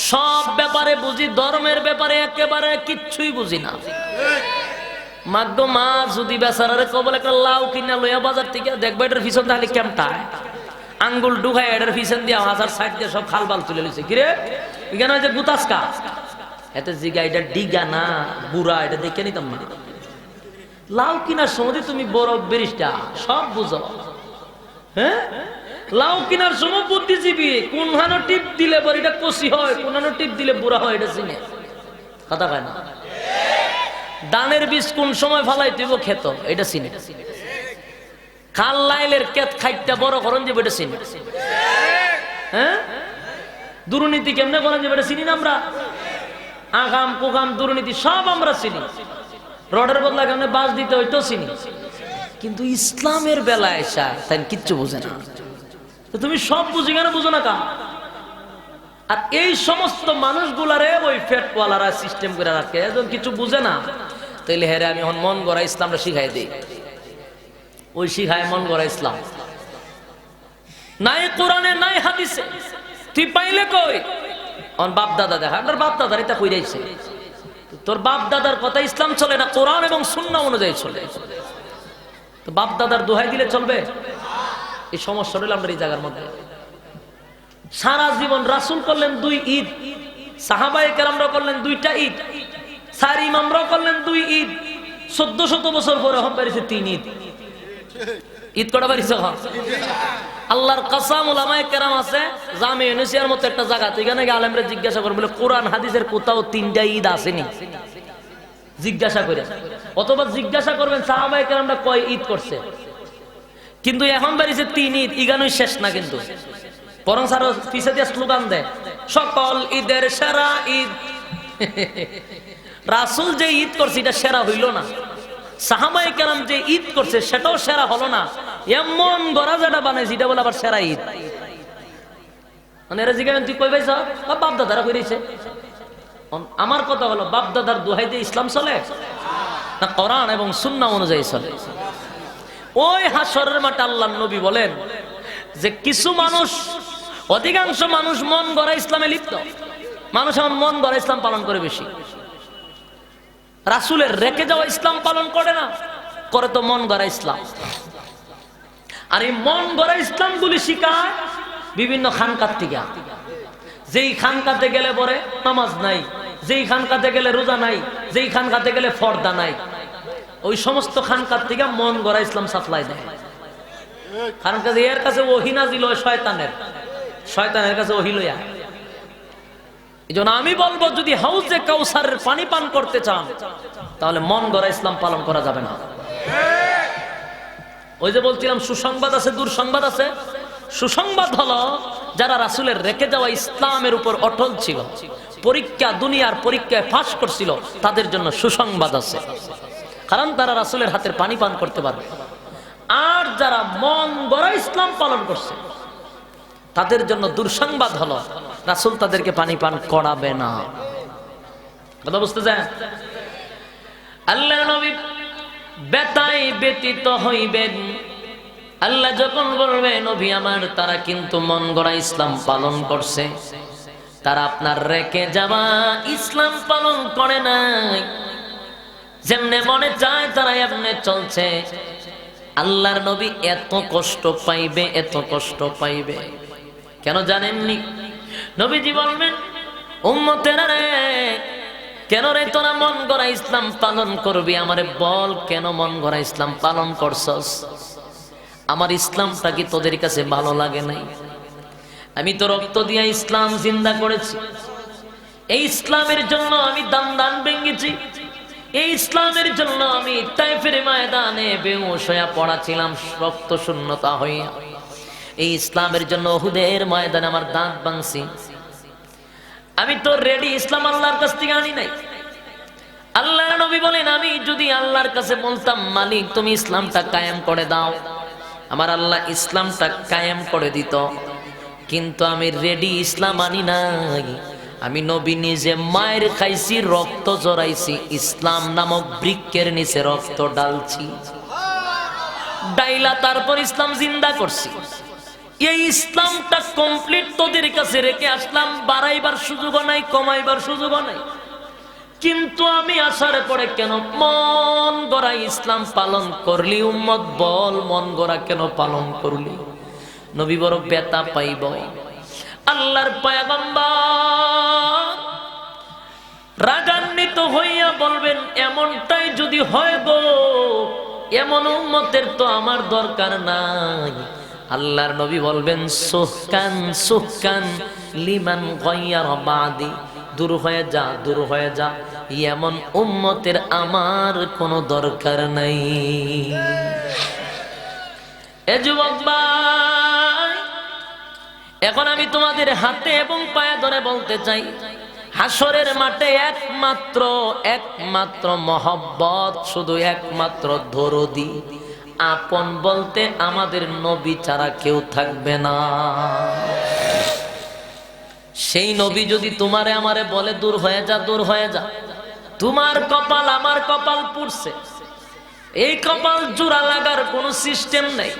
সব ব্যাপারে বুঝি, ধর্মের ব্যাপারে একেবারে কিচ্ছুই বুঝি না। মাগো মা যদি বেচারারে কবল একটা লাউ কিনা লইয়া বাজার থেকে দেখবে এটার পিছন তাহলে কেমটায় আঙ্গুল ঢুকায় এটার পিছন দিয়ে হাজার সাইড দিয়ে সব খালবাল তুলে লিছে, কিরে এখানে যে গুতাসকা এতে জিগা এটা ডিগা না বুড়া, এটা দেখে নিতাম না। লাউ কিনার সময় তুমি বড় বেরিস্টা সব বুঝো, হ্যাঁ লাউ কিনার সময় বুদ্ধিজীবী কোনখানো টিপ দিলে পরে এটা কষি হয়, কোনখানো টিপ দিলে বুড়া হয় এটা চিনে, কথা কয় না। দানের বীজ কোন সময় ফালাই তুইব খেত এটা চিনে, খাল লাইলের কেত খাইটা বড় করণ যে এটা চিনে, হ্যাঁ দুর্নীতি কেমনে করেন যে এটা চিনি না আমরা, আগাম কুগাম দুর্নীতি সব আমরা চিনি, রডের বদলা কেমনে বাস দিতে হইতো চিনি, কিন্তু ইসলামের বেলায় এসা তাই কিচ্ছু বোঝে না। তো তুমি সব বুঝি কেন বুঝো না কা? আর এই সমস্ত মানুষগুলারে ওই ফেটওয়ালারা সিস্টেম করে রাখে, একজন কিছু বুঝে না, তাইলে হেরে আমি এখন মন গড়া ইসলামটা শিখাই দিই, ওই শিখায় মন গড়া ইসলাম নাই কোরআনে নাই হাদিসে, তুই পাইলে কই অন বাপ দাদা দেখা, আপনার বাপ দাদার এটা কই যাইছে, তোর বাপ দাদার কথা ইসলাম চলে না, কোরআন এবং সুন্নাহ অনুযায়ী চলে, তো বাপ দাদার দোহাই দিলে চলবে? এই সমস্যা রইল আমাদের এই জায়গার মধ্যে। সারা জীবন রাসূল করলেন 2 ঈদ, সাহাবায়ে কেরামরা করলেন 2টা ঈদ, 4 ইমামরাও করলেন 2 ঈদ, 1400 বছর পরে হম পারিছে 3 ঈদ। ঈদ কটা পারিছে? আল্লাহর কসম উলামায়ে কেরাম আছে জামে ইউনিসিয়ার মতো একটা জায়গা, এখানে গিয়ে আলেমরা জিজ্ঞাসা করবে বলে কোরআন হাদিসের কোথাও 3টা ঈদ আসেনি, জিজ্ঞাসা করে, অথবা জিজ্ঞাসা করবেন সাহাবায়ে কেরামরা কয় ঈদ করছে, কিন্তু এখন বাড়িছে 3 ঈদ, ইগানোই শেষ না, কিন্তু বরং স্যার পিছে দিয়ে স্লোগান দেয় সকল ঈদের সেরা ঈদ। রাসূল যে ঈদ করছে এটা সেরা হইল না, সাহাবায়ে কেরাম যে ঈদ করছে সেটাও সেরা হলো না, এমন গড়া যেটা বানাইছে এটা বলে আবার সেরা ঈদ। মানে এরা জিজ্ঞাসা তুই কই পাইছ? বাপ দাদারা কইছে। আমার কথা হলো বাপ দাদার দোহাই দিয়ে ইসলাম চলে না কোরআন এবং সুন্নাহ অনুযায়ী চলে? ওই হাসরের মাঠে আল্লাহর নবী বলেন যে কিছু মানুষ, অধিকাংশ মানুষ মন গড়া ইসলামে লিপ্ত, মানুষ এখন মন গড়া ইসলাম পালন করে বেশি, রাসূলের রেখে যাওয়া ইসলাম পালন করে না, করে তো মন গড়া ইসলাম। আর এই মন গড়া ইসলাম গুলি শিখায় বিভিন্ন খানকার থেকে, যেই খানকাতে গেলে পরে নামাজ নাই, যেই খানকাতে গেলে রোজা নাই, যেই খানকাতে গেলে পর্দা নাই, ওই সমস্ত খানকার থেকে মন গড়া ইসলাম সাপ্লাই দেয়। কারণ এর কাছে ওহী নাজিল হয় শয়তানের, শয়তানের কাছে ওহী লইয়া। এইজন্য আমি বলবো যদি হাউজে কাউসারের পানি পান করতে চান তাহলে মন গড়া ইসলাম পালন করা যাবে না। ওই যে বলছিলাম সুসংবাদ আছে দুঃসংবাদ আছে। সুসংবাদ হলো যারা রাসূলের রেখে যাওয়া ইসলামের উপর অটল ছিল, পরীক্ষা দুনিয়ার পরীক্ষায় পাস করছিল, তাদের জন্য সুসংবাদ আছে, কারণ তারা রাসূলের হাতের পানি পান করতে পারবে। আর যারা মন গড়া ইসলাম পালন করছে তাদের জন্য দুঃসংবাদ হলো রাসূল তাদেরকে পানি পান করাবে না। কথা বুঝতে চান? আল্লাহর নবী বেতাই ব্যতীত হইবেন। আল্লাহ যখন বলবে নবী আমার তারা কিন্তু মন গড়া ইসলাম পালন করছে, তারা আপনার রেখে যাওয়া ইসলাম পালন করে নাই, যেমনে মনে চায় তারা এমনে চলছে, আল্লাহর নবী এত কষ্ট পাইবে, এত কষ্ট পাইবে। কেন জানেননি? নবীজি বলবেন উম্মতেরা রে, কেন রে তোরা মন গড়া ইসলাম পালন করবি? আমারে বল কেন মন গড়া ইসলাম পালন করছস? আমার ইসলামটা কি তোদের কাছে ভালো লাগে নাই? আমি তো রক্ত দিয়ে ইসলাম জিন্দা করেছি, এই ইসলামের জন্য আমি দান দান ভেঙেছি, এই ইসলামের জন্য আমি তাইফের ময়দানে বেহুশ হয়ে পড়া ছিলাম রক্ত শূন্যতা হইয়া, এই ইসলামের জন্য উহুদের ময়দানে আমার দাঁত ভাঙছি। আমি তো রেডি, ইসলাম আল্লাহর কাছ থেকে আনি নাই। আল্লাহর নবী বলেন আমি যদি আল্লাহর কাছে বলতাম মালিক তুমি ইসলামটা কায়েম করে দাও, আমার আল্লাহ ইসলামটা কায়েম করে দিত, কিন্তু আমি রেডি ইসলাম আনি নাই। আমি নবী নিজে মায়ের খাইছি, রক্ত জড়াইছি, ইসলাম নামক বৃক্ষের নিচে রক্ত ডালছি, ডাইলা তারপর ইসলাম জিন্দা করছি। এই ইসলামটা কমপ্লিট তোদের কাছে রেখে আসলাম, বাড়াইবার সুযোগও নাই, কমাইবার সুযোগও নাই। কিন্তু আমি আসার পরে কেন মন গড়া ইসলাম পালন করলি? উম্মত বল, মন গড়া কেন পালন করলি? নবী বড় ব্যথা পাইব। আল্লাহর পয়গম্বর রাগান্বিত হইয়া বলবেন, এমনটাই যদি হয় গো, এমন উম্মতের তো আমার দরকার নাই। আল্লাহর নবী বলবেন, সুহকান সুহকান লিমান গায়্যারা বাদি, দূর হয়ে যা, দূর হয়ে যা, এমন উম্মতের আমার কোনো দরকার নাই। এ যুবক ভাই, এখন আমি তোমাদের হাতে এবং পায়ে ধরে বলতে চাই, হাসরের মাঠে একমাত্র মহব্বত, শুধু একমাত্র দরদি, আপন বলতে আমাদের নবী ছাড়া কেউ থাকবে না। সেই নবী যদি তোমারে আমারে বলে দূর হয়ে যা, দূর হয়ে যা, তোমার কপাল আমার কপাল পুড়ছে, এই কপাল জোড়া লাগার কোনো সিস্টেম নাই।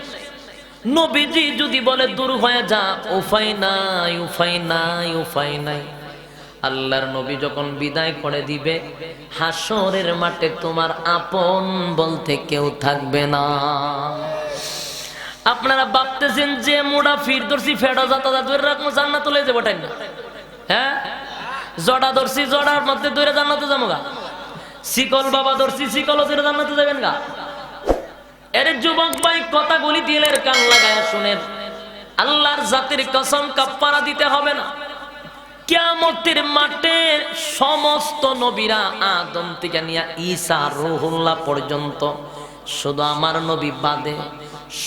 নবীজি যদি বলে দূর হয়ে যা, উপায় নাই, উপায় নাই, উপায় নাই। আল্লাহর নবী যখন বিদায় করে দিবে, হাসরের মাঠে তোমার আপন বলতে কেউ থাকবে না। আপনারা ভাবতেছেন যে মোড়া ফির ধরছি, ফেডা যাতা ধরে রাখবো, জান্নাত লয়ে যাবো, টাইম না? হ্যাঁ, জড়া ধরছি, জড়ার মধ্যে ধরে জান্নাতে যাবো গা। শিকল বাবা ধরছি, শিকল ধরে জান্নাতে যাবেন গা। এর যুবক ভাই, কথাগুলি দিলের কান লাগায় শুনেন। আল্লাহর জাতির কসম, কাফারা দিতে হবে না। কিয়ামতের মাঠে সমস্ত নবীরা, আদম থেকে নিয়ে ঈসা রুহুল্লাহ পর্যন্ত, শুধু আমার নবী বাদে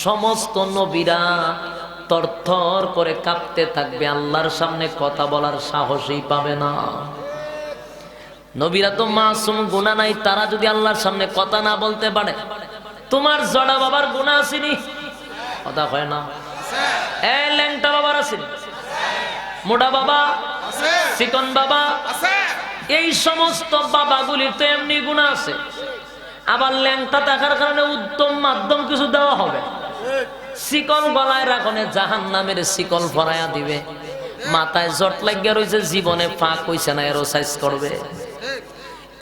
সমস্ত নবীরা তরতর করে কাঁপতে থাকবে, আল্লাহর সামনে কথা বলার সাহসই পাবে না। নবীরা তো মাসুম, গুনাহ নাই, তারা যদি আল্লাহর সামনে কথা না বলতে পারে, তোমার জড়া বাবার গুনাহ আসেনি? কথা হয় না? এই ল্যাংটা বাবার আসেনি? মোটা বাবা, চিকন বাবা, এই সমস্ত বাবাগুলির তো এমনি গুনাহ আছে। আবার ল্যাংটা থাকার কারণে উত্তম মাধ্যম কিছু দেওয়া হবে। শিকল গলায় রাখনে জাহান্নামের শিকল পরায়া দিবে। মাথায় জট লাগিয়া রয়েছে, জীবনে ফাঁক হইছে না, এরোসাইজ করবে।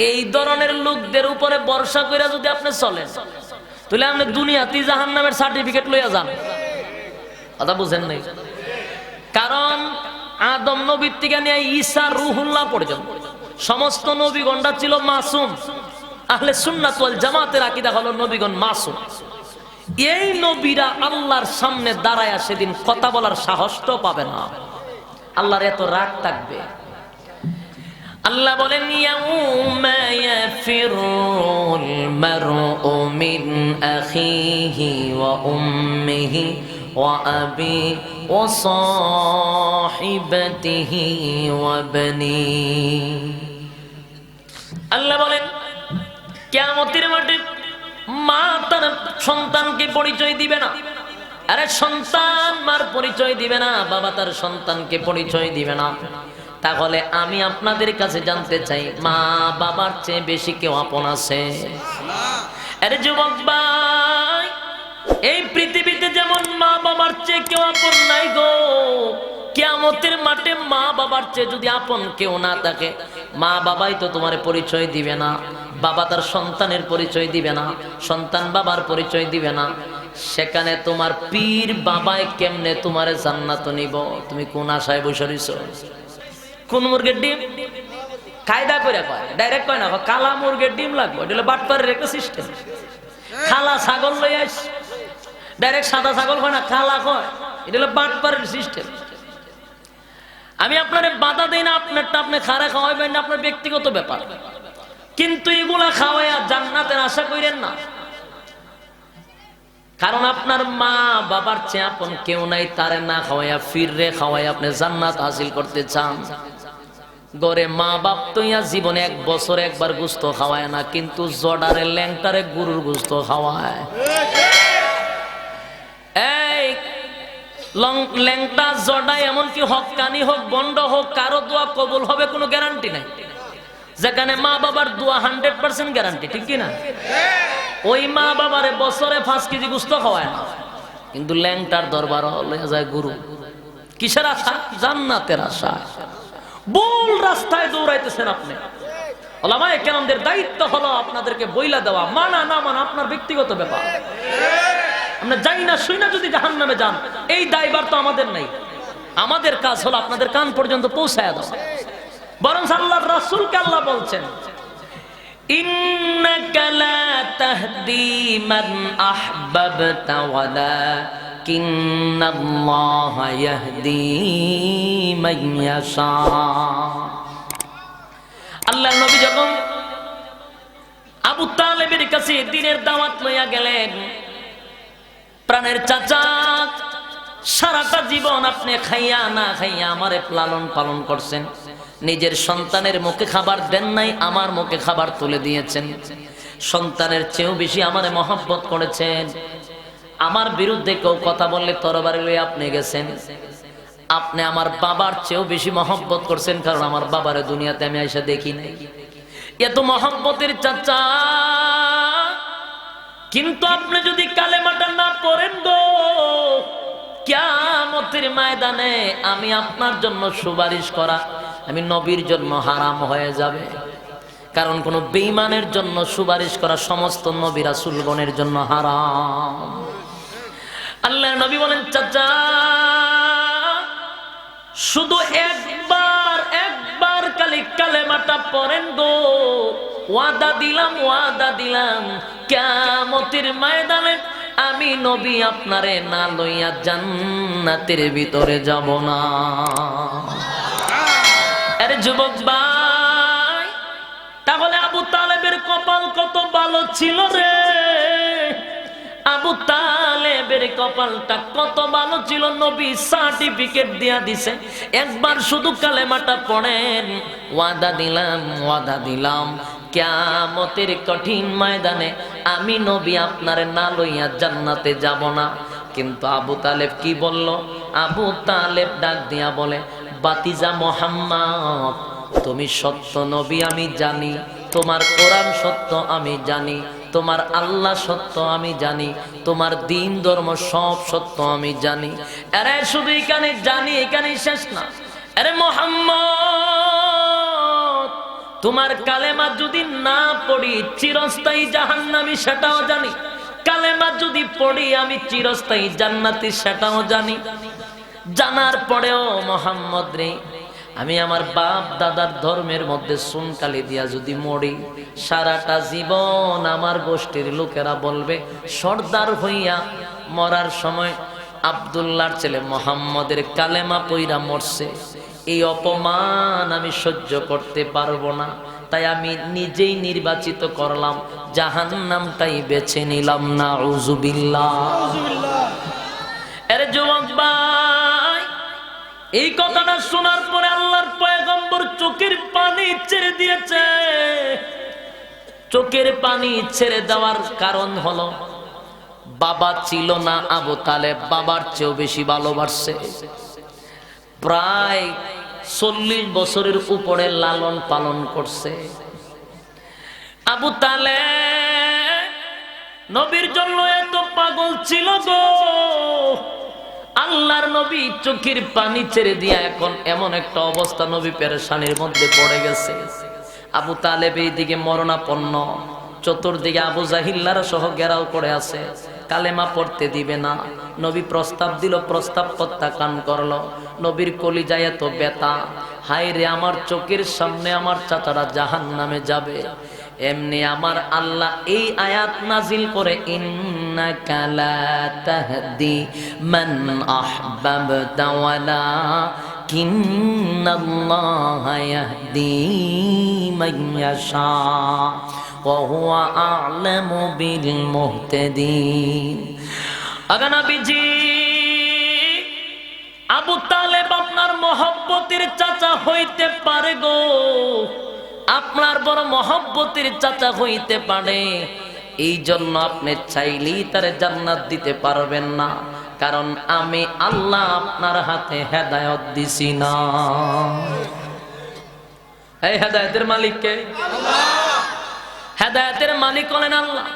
এই ধরনের লোকদের উপরে ভরসা করে যদি আপনি চলেন, তাহলে আপনি দুনিয়াতেই জাহান্নামের সার্টিফিকেট লইয়া যান। কথা বুঝেন নাই? কারণ আদম নবীর থেকে নিয়ে ঈসা রুহুল্লাহ পর্যন্ত সমস্ত নবীগণরা ছিল মাসুম। আহলে সুন্নাত ওয়াল জামাতের আকীদা হলো নবীগণ মাসুম। এই নবীরা আল্লাহর সামনে দাঁড়ায়া সেদিন কথা বলার সাহসটাও পাবে না, আল্লাহর এত রাগ থাকবে। আল্লাহ বলেন, ইয়াউমা ইয়াফিরুল মারউ মিন আখিহি ওয়া উম্মিহি ওয়া আবি ওয়া সাহিবাতিহি ওয়া বানি। আল্লাহ বলেন, কিয়ামতের মাঠে মা তার সন্তানকে পরিচয় দিবে না। আরে সন্তান মার পরিচয় দিবে না, বাবা তার সন্তানকে পরিচয় দিবে না। তাহলে আমি আপনাদের কাছে জানতে চাই, মা বাবার চেয়ে বেশি কেউ আপন আছে? আরে যুবক ভাই, এই পৃথিবীতে যেমন মা বাবার চেয়ে কেউ আপন নাই গো, কিয়ামতের মাঠে মা বাবার চেয়ে যদি আপন কেউ না থাকে, মা বাবাই তো তোমার পরিচয় দিবে না, বাবা তার সন্তানের পরিচয় দিবে না, সন্তান বাবার পরিচয় দিবে না। সেখানে তোমার পীর বাবাই কেমনে তোমারে জান্নাত নিব? তুমি কোন আশায় বসে রইছো? কোন মুরগির ডিম কায়দা করে কয়, ডাইরেক্ট কয় না, কালা মুরগির ডিম লাগবে, এটা হলো বাটপারের একটা সিস্টেম। খালা ছাগল লই আইস, ডাইরেক্ট সাদা ছাগল কয় না, কালা কয়, এটা হলো বাটপারের সিস্টেম। আমি আপনারে বাধা দেই না, আপনারটা আপনি খারা খাওয়াইবেন না, আপনার ব্যক্তিগত ব্যাপার। কিন্তু এগুলা খাওয়াইয়া জান্নাতের আশা করেন না। কারণ আপনার মা বাবার চেয়ে আপন কেউ নাই, তারে না খাওয়াইয়া ফিররে খাওয়াইয়া আপনি জান্নাত হাসিল করতে চান। গরে মা বাপ তো ইয়া জীবনে এক বছর একবার গোস্ত খাওয়ায় না, কিন্তু জডারে ল্যাংটারে গরুর গোস্ত খাওয়ায়। এই ল্যাংটা জডা এমনকি হক্কানি হোক, বন্ড হোক, কারো দোয়া কবুল হবে কোনো গ্যারান্টি নাই। যেখানে মা বাবার দোয়া 100% গ্যারান্টি, ঠিক কিনা? ওই মা বাবারে বছরে 5 কেজি গোস্ত খাওয়ায় না, কিন্তু ল্যাংটার দরবার লয়ে যায় গুরু। কিসের আশা? জান্নাতের আশা। ভুল রাস্তায় দৌড়াইতেছেন আপনি। ওলামায়ে কেরামদের দায়িত্ব হলো আপনাদেরকে বইলা দেওয়া, মানা না মানা আপনার ব্যক্তিগত ব্যাপার। আমরা যাই না শুই না যদি জাহান্নামে যান, এই দায়ভার তো আমাদের নাই। আমাদের কাজ হলো আপনাদের কান পর্যন্ত পৌঁছায় দেওয়া। বরং আল্লাহর রাসূলকে আল্লাহ বলছেন, ইন্নাকা লা তাহদি মান আহবাবতা ওয়ালাকিন্নাল্লাহা ইয়াহদি মান ইয়াশা। আল্লাহর নবী যখন আবু তালেবের কাছে দ্বীনের দাওয়াত লইয়া গেলেন, প্রাণের চাচা, সারাটা জীবন আপনি খাইয়া না খাইয়া আমারে লালন পালন করছেন, নিজের সন্তানের মুখে খাবার দেন নাই, আমার মুখে খাবার তুলে দিয়েছেন। সন্তানের চেয়েও বেশি আমারে মহব্বত করেছেন। আমার বিরুদ্ধে কেউ কথা বললে তরবারি লইয়া আপনি গেছেন। আপনি আমার বাবার চেয়েও বেশি মহব্বত করছেন, কারণ আমার বাবারে দুনিয়াতে আমি আইসা দেখি নাই। এত মহব্বতের চাচা, কিন্তু আপনি যদি কালেমাটা না পড়েন গো, কিয়ামতের ময়দানে আমি আপনার জন্য সুপারিশ করা আমি নবীর জন্য হারাম হয়ে যাবে। কারণ কোন বেঈমানের জন্য সুপারিশ করা সমস্ত নবী রাসূলগণের জন্য হারাম। আল্লাহর নবী বলেন, চাচা শুধু একবার খালি কালেমাটা পড়েন গো, ওয়াদা দিলাম কিয়ামতের ময়দানে আমি নবী আপনারে না লইয়া জান্নাতের ভিতরে যাব না। আরে যুবক ভাই, তাহলে আবু তালেবের কপাল কত ভালো ছিল রে। আবু তালেবের কপালটা কত ভালো ছিল, নবী সার্টিফিকেট দিয়া দিছে। একবার শুধু কালেমাটা পড়েন, ওয়াদা দিলাম কিয়ামতের কঠিন ময়দানে আমি নবী আপনারে না লইয়া জান্নাতে যাব না। কিন্তু আবু তালেব কি বলল? আবু তালেব ডাক দিয়া বলে, বাতিজা মুহাম্মদ, তুমি সত্য নবী আমি জানি, তোমার কোরআন সত্য আমি জানি, তোমার আল্লাহ সত্য আমি জানি, তোমার দ্বীন ধর্ম সব সত্য আমি জানি। আরে শুধু এখানে জানি, এখানেই শেষ না। আরে মুহাম্মদ, তোমার কালেমা যদি না পড়ি চিরস্থায়ী জাহান্নামী সেটাও জানি, কালেমা যদি পড়ি আমি চিরস্থায়ী জান্নাতি সেটাও জানি। জানার পরেও মুহাম্মদ রে, আমি আমার বাপ দাদার ধর্মের মধ্যে সুনকালি দিয়া যদি মরি, সারাটা জীবন আমার গোষ্ঠীর লোকেরা বলবে সর্দার হইয়া মরার সময় আব্দুল্লাহর ছেলে মুহাম্মদের কালেমা পইরা মরছে। এই অপমান আমি সহ্য করতে পারবো না, তাই আমি নিজেই নির্বাচিত করলাম, জাহান্নামটাই বেছে নিলাম। নাউযুবিল্লাহ। আরে যুবক ভাই, এই কথাটা শোনার পরে আল্লাহর পয়গম্বর চোখের পানি ছেড়ে দিয়েছে। চোখের পানি ছেড়ে দেওয়ার কারণ হলো, বাবা ছিল না আবু তালেব, বাবার চেয়েও বেশি ভালোবাসছে। প্রায় 40 বছরের উপরে লালন পালন করছে। আবু তালেব নবীর জন্য এত পাগল ছিল গো, আল্লাহর নবী চোখের পানি ছেড়ে দিয়া এখন এমন একটা অবস্থা, নবী পেরেশানির মধ্যে পড়ে গেছে। আবু তালেব এইদিকে মরণাপন্ন, চতুর্দিকে আবু জাহিল্লারা সহ ঘেরাও করে আছে, কালেমা পড়তে দিবে না। নবী প্রস্তাব দিল, প্রস্তাব প্রত্যাখ্যান করলো। নবীর কলিজায় এত ব্যথা, হায় রে আমার চোখের সামনে আমার চাচারা জাহান্নামে যাবে। এমনি আমার আল্লাহ এই আয়াত নাজিল করে, ইন্নাকা লা তাহদি মান আহবাবতা ওয়ালাকিন্নাল্লাহা ইয়াহদি মান ইয়াশা ওয়া হুয়া আ'লামু বিল মুহতাদিন। আগা নবীজি, আবু তালেব আপনার মহব্বতের চাচা হইতে পারে গো, আপনার বড় মহব্বতের চাচা হইতে পারে। এই জন্য আপনি চাইলেই তারে জান্নাত দিতে পারবেন না, কারণ আমি আল্লাহ আপনার হাতে হেদায়েত দিছি না। এই হেদায়েতের মালিক কে? আল্লাহ। হেদায়েতের মালিক হলেন আল্লাহ।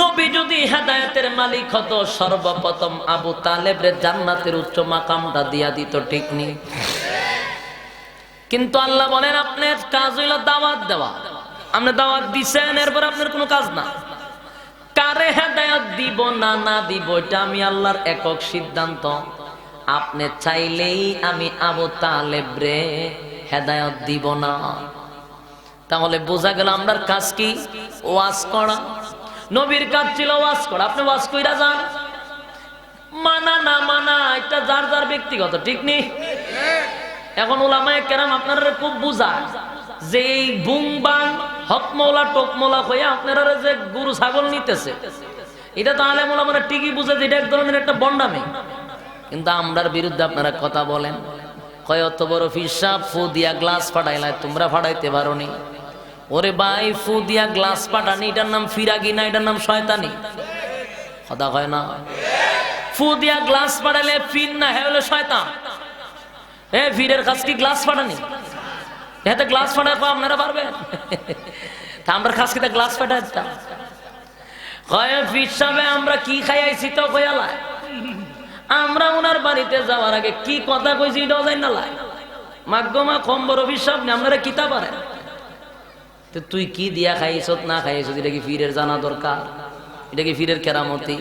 নবী যদি হেদায়েতের মালিক হতো সর্বপ্রথম আবু তালেবরে জান্নাতের উচ্চ মাকামটা দিয়া দিত, ঠিক নেই? কিন্তু আল্লাহ বলেন আপনার কাজ হইল দাওয়াত দেওয়া। আপনি দাওয়াত দিছেন, এরপর আপনার কোনো কাজ না। কারে হেদায়েত দিব না না দিব এটা আমি আল্লাহর একক সিদ্ধান্ত। আপনি চাইলেই আমি আবু তালেবরে হেদায়েত দিব না। তাহলে বোঝা গেল আমরার কাজ কি? ওয়াজ করা। নবীর কাজ ছিল ওয়াজ করা। আপনি ওয়াজ কইরা যান, মানা না মানা এটা যার যার ব্যক্তিগত, ঠিক নেই? এখন উলামায়ে কেরাম আপনারা খুব বুঝায় যে এই বুং বাং হকমৌলা টকমৌলা হইয়া আপনারা যে গরু ছাগল নিতেছে, এটা তো আলেম ওলামারা ঠিকই বুঝে যে এটা এক ধরনের একটা বন্ডামি। কিন্তু আমরার বিরুদ্ধে আপনারা কথা বলেন, কয় অত বড় ফিসাব ফু দিয়া গ্লাস ফাটাইলাই, তোমরা ফাটাইতে পারোনি। ওরে ভাই, ফু দিয়া গ্লাস ফাটানি এটার নাম ফিরাগি না, এটার নাম শয়তানি। কথা কয় না? ফু দিয়া গ্লাস ফাটাইলে ফির না, হ্যাঁ হলো শয়তান। ফিরের কাজ কি গ্লাস ফাটানি? এতে গ্লাস ফাটাই আপনারা পারবেন? তা আমরা খাস কিতা গ্লাস ফাটাই দিতাম। কয় ফির সাহেব আমরা কি খাইয়াছি তো কয়ালায়, আমরা ওনার বাড়িতে যাওয়ার আগে কি কথা কইছি এটাও যাই না লাই। মাগ্যমা কম বড় বিশ্বাস নেই, আপনারা কিতা পারেন? তুই কি দিয়া খাইছ না খাইছ এটা কি ফিরের জানা দরকার? এটা কি ফিরের কেরামতি?